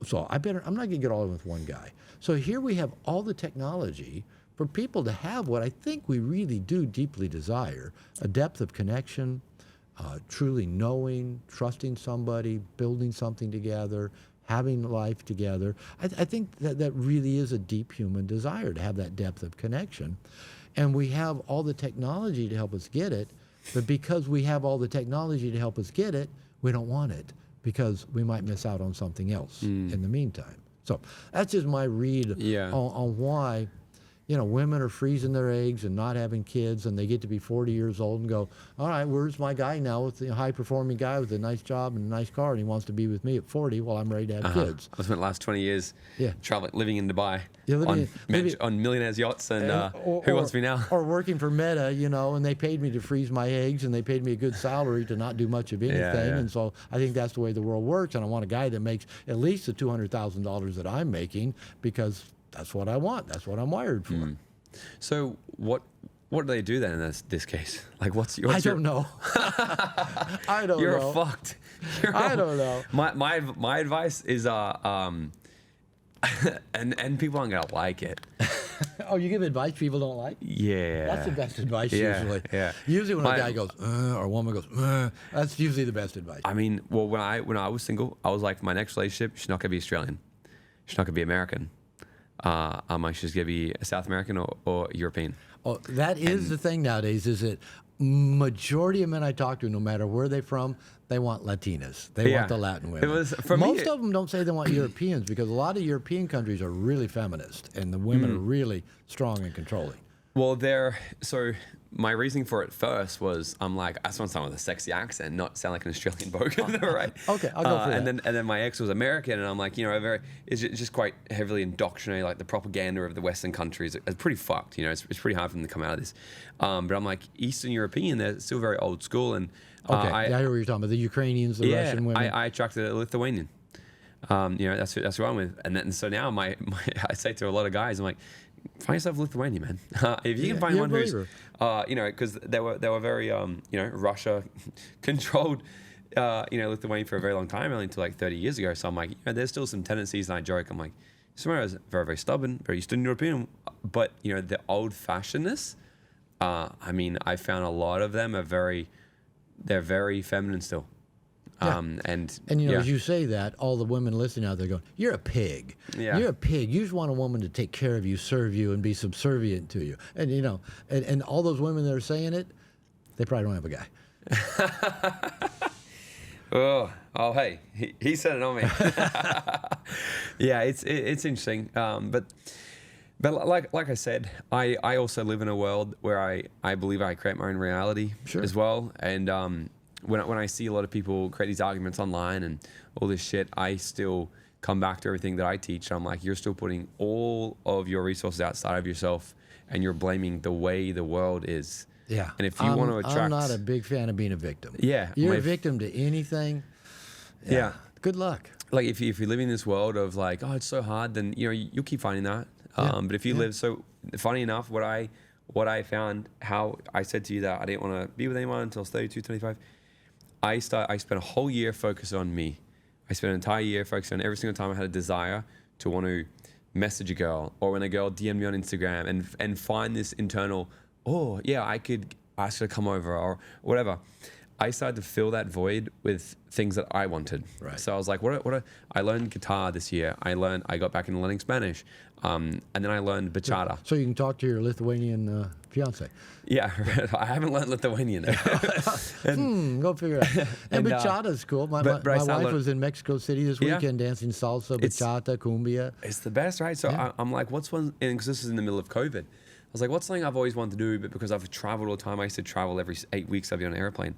So I'm not gonna get all in with one guy. So here we have all the technology for people to have what I think we really do deeply desire, a depth of connection, truly knowing, trusting somebody, building something together, having life together. I think that really is a deep human desire to have that depth of connection. And we have all the technology to help us get it, but because we have all the technology to help us get it, we don't want it because we might miss out on something else in the meantime. So that's just my read on why, you know, women are freezing their eggs and not having kids, and they get to be 40 years old and go, all right, where's my guy now with the high-performing guy with a nice job and a nice car, and he wants to be with me at 40 while I'm ready to have kids. I spent the last 20 years traveling, living in Dubai on millionaires' yachts, and who wants me now? Or working for Meta, you know, and they paid me to freeze my eggs, and they paid me a good salary to not do much of anything, and so I think that's the way the world works, and I want a guy that makes at least the $200,000 that I'm making because that's what I want. That's what I'm wired for. So what do they do then in this case? Like, what's I don't know. I don't know. You're fucked. I don't know. My advice is and people aren't gonna like it. Oh, you give advice people don't like? Yeah. That's the best advice usually. Yeah. Usually when a guy goes, or a woman goes, that's usually the best advice. I mean, well, when I was single, I was like, my next relationship, she's not gonna be Australian. She's not gonna be American. She's gonna be South American or European. Oh, that is the thing nowadays. Is that majority of men I talk to, no matter where they're from, they want Latinas. They want the Latin women. Most of them don't say they want Europeans because a lot of European countries are really feminist and the women are really strong and controlling. Well, so my reasoning for it first was I'm like, I just want someone with a sexy accent, not sound like an Australian bogan, right? Okay, I'll go for that. And then my ex was American, and I'm like, you know, it's just quite heavily indoctrinated, like the propaganda of the Western countries. It's pretty fucked, you know. It's pretty hard for them to come out of this. But I'm like, Eastern European, they're still very old school, and I hear what you're talking about. The Ukrainians, the Russian women. I attracted a Lithuanian. You know, that's who I'm with, and so now I say to a lot of guys, I'm like, find yourself a Lithuanian, man. If you can find one who's, you know, because they were very, you know, Russia controlled, you know, Lithuania for a very long time, only until like 30 years ago. So I'm like, you know, there's still some tendencies, and I joke, I'm like, Samara is very, very stubborn, very Eastern European, but you know, the old-fashionedness. I mean, I found a lot of them they're very feminine still. Yeah. And you know, as you say that, all the women listening out there going, "You're a pig. Yeah. You're a pig. You just want a woman to take care of you, serve you, and be subservient to you." And you know, and all those women that are saying it, they probably don't have a guy. Oh, hey, he said it on me. Yeah, it's interesting. But like I said, I also live in a world where I believe I create my own reality as well. And when I see a lot of people create these arguments online and all this shit, I still come back to everything that I teach. I'm like, you're still putting all of your resources outside of yourself, and you're blaming the way the world is. Yeah. And if you want to attract, I'm not a big fan of being a victim. Yeah. You're a victim to anything. Yeah. Good luck. Like if you live in this world of like, oh, it's so hard, then you'll keep finding that. But if you live, so funny enough, what I found, how I said to you that I didn't want to be with anyone until I was 32, 25. I spent a whole year focused on me. I spent an entire year focused on every single time I had a desire to want to message a girl, or when a girl DM'd me on Instagram, and find this internal, oh yeah, I could ask her to come over or whatever. I started to fill that void with things that I wanted. Right. So I was like, I learned guitar this year. I got back into learning Spanish. And then I learned bachata. So you can talk to your Lithuanian fiance. Yeah, I haven't learned Lithuanian. Go figure it out. And bachata's cool. My wife was in Mexico City this weekend dancing salsa, bachata, cumbia. It's the best, right? So I'm like, what's one, because this is in the middle of COVID. I was like, what's something I've always wanted to do, but because I've traveled all the time, I used to travel every 8 weeks, I'd be on an airplane.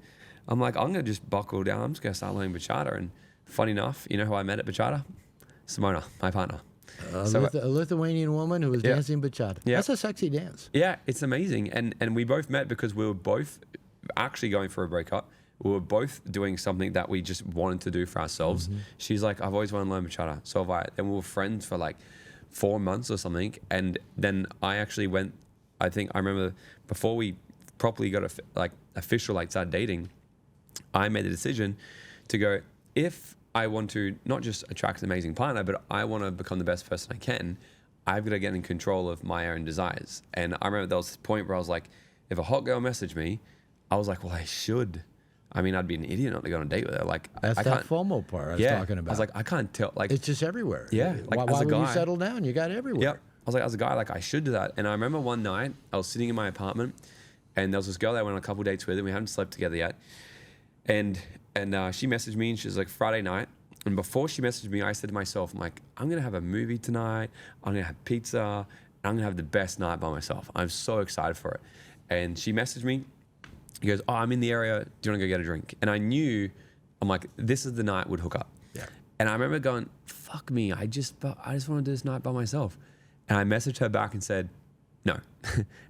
I'm like, I'm going to just buckle down. I'm just going to start learning bachata. And funny enough, you know who I met at bachata? Simona, my partner. A Lithuanian woman who was dancing bachata. Yeah. That's a sexy dance. Yeah, it's amazing. And we both met because we were both actually going for a breakup. We were both doing something that we just wanted to do for ourselves. Mm-hmm. She's like, I've always wanted to learn bachata. So have I. And we were friends for like 4 months or something. And then I actually went, I remember before we properly got official, started dating, I made the decision to go, if I want to not just attract an amazing partner, but I want to become the best person I can, I've got to get in control of my own desires. And I remember there was this point where I was like, if a hot girl messaged me, I was like, well, I should. I mean, I'd be an idiot not to go on a date with her. Like, that's that FOMO part I was talking about. I was like, I can't tell. Like, it's just everywhere. Yeah. Like, why would you settle down? You got everywhere. Yeah. I was like, as a guy, like, I should do that. And I remember one night I was sitting in my apartment, and there was this girl that I went on a couple dates with, and we hadn't slept together yet. And she messaged me, and she was like, Friday night. And before she messaged me, I said to myself, I'm like, I'm going to have a movie tonight. I'm going to have pizza. And I'm going to have the best night by myself. I'm so excited for it. And she messaged me. He goes, oh, I'm in the area. Do you want to go get a drink? And I knew, I'm like, this is the night we'd hook up. Yeah. And I remember going, fuck me. I just want to do this night by myself. And I messaged her back and said, no.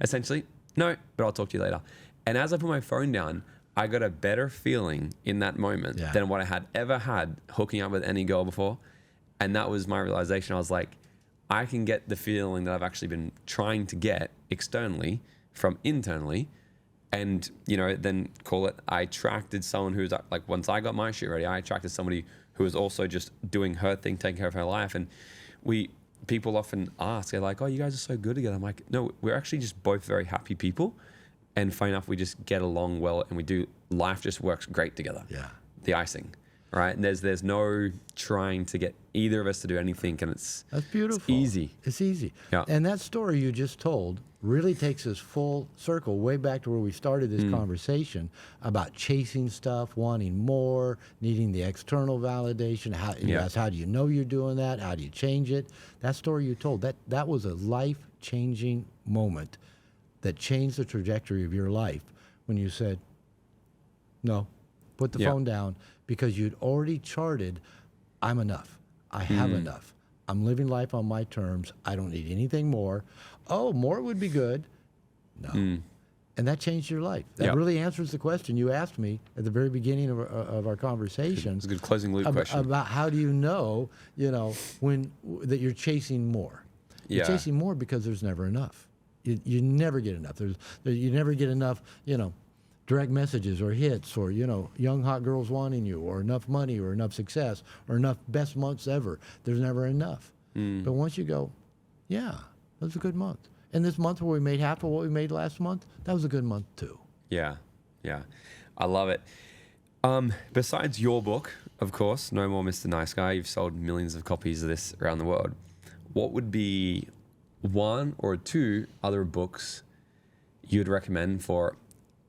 Essentially, no, but I'll talk to you later. And as I put my phone down, I got a better feeling in that moment than what I had ever had hooking up with any girl before. And that was my realization. I was like, I can get the feeling that I've actually been trying to get externally from internally. And, then call it, I attracted someone who's like, once I got my shit ready, I attracted somebody who was also just doing her thing, taking care of her life. And people often ask, they're like, oh, you guys are so good together. I'm like, no, we're actually just both very happy people. And funny enough, we just get along well, and life just works great together. Yeah. The icing, right? And there's no trying to get either of us to do anything, and that's beautiful. It's easy. It's easy. Yeah. And that story you just told really takes us full circle way back to where we started this conversation about chasing stuff, wanting more, needing the external validation. How do you know you're doing that? How do you change it? That story you told, that was a life-changing moment that changed the trajectory of your life when you said, no, put the phone down, because you'd already charted, I'm enough. I have enough. I'm living life on my terms. I don't need anything more. Oh, more would be good. No. And that changed your life. That really answers the question you asked me at the very beginning of our conversation. It's a good closing loop question. About how do you know, when that you're chasing more. You're chasing more because there's never enough. You never get enough. You never get enough, direct messages or hits or, young hot girls wanting you, or enough money or enough success or enough best months ever. There's never enough. But once you go, yeah, that was a good month. And this month where we made half of what we made last month, that was a good month too. Yeah. I love it. Besides your book, of course, No More Mr. Nice Guy, you've sold millions of copies of this around the world. What would be one or two other books you'd recommend for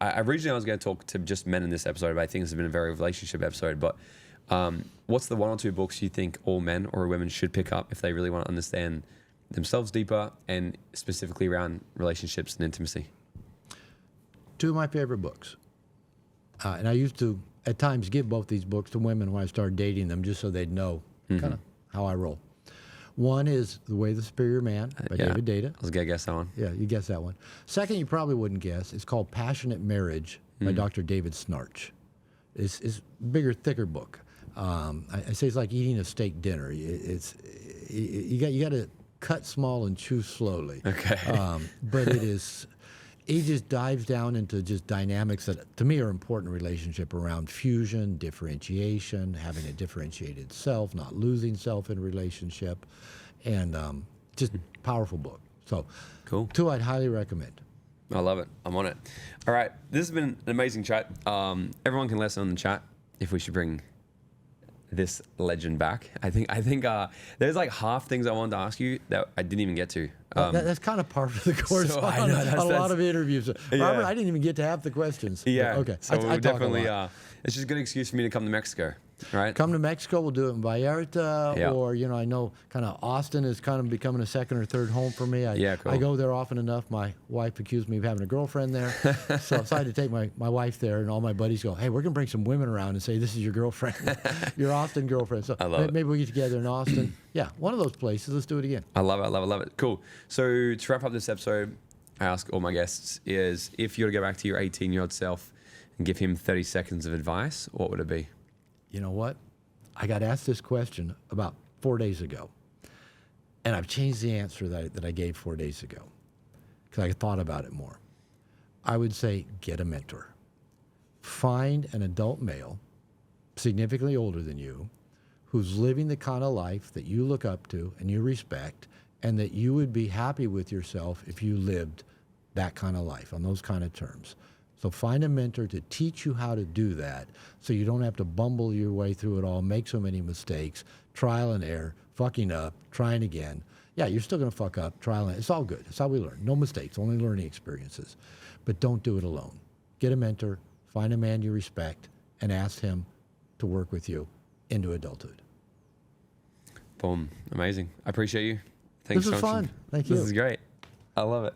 originally I was going to talk to just men in this episode, but I think this has been a very relationship episode. But what's the 1 or 2 books you think all men or women should pick up if they really want to understand themselves deeper and specifically around relationships and intimacy? 2 of my favorite books. And I used to, at times, give both these books to women when I started dating them just so they'd know kind of how I roll. One is The Way of the Superior Man by David Data. I was going to guess that one. Yeah, you guessed that one. Second, you probably wouldn't guess. It's called Passionate Marriage by Dr. David Snarch. It's a bigger, thicker book. I say it's like eating a steak dinner. You got to cut small and chew slowly. Okay. But he just dives down into just dynamics that to me are important in relationship around fusion, differentiation, having a differentiated self, not losing self in relationship, and just powerful book. So cool. 2 I'd highly recommend. I love it. I'm on it. All right. This has been an amazing chat. Everyone can listen on the chat if we should bring this legend back. I think there's like half things I wanted to ask you that I didn't even get to. That's kind of part of the course So on a lot of interviews. Robert, I didn't even get to half the questions. Yeah. Okay. So I talk definitely, a lot. it's just a good excuse for me to come to Mexico, right? Come to Mexico, we'll do it in Vallarta, Yeah. or I know kind of Austin is kind of becoming a second or third home for me. Cool. I go there often enough. My wife accused me of having a girlfriend there, so I had to take my wife there, and all my buddies go, "Hey, we're gonna bring some women around and say this is your girlfriend, your Austin girlfriend." So I love it. maybe we get together in Austin. Yeah, one of those places. Let's do it again. I love it. I love it. Love it. Cool. So to wrap up this episode, I ask all my guests is if you were to go back to your 18-year-old self and give him 30 seconds of advice, what would it be? You know what? I got asked this question about 4 days ago, and I've changed the answer that I gave 4 days ago because I thought about it more. I would say get a mentor. Find an adult male, significantly older than you, who's living the kind of life that you look up to and you respect, and that you would be happy with yourself if you lived that kind of life on those kind of terms. So find a mentor to teach you how to do that so you don't have to bumble your way through it all, make so many mistakes, trial and error, fucking up, trying again. Yeah, you're still going to fuck up, trial and error. It's all good. It's how we learn. No mistakes, only learning experiences. But don't do it alone. Get a mentor, find a man you respect, and ask him to work with you into adulthood. Boom. Amazing. I appreciate you. Thanks This so was much. fun. Thank you. This is great. I love it.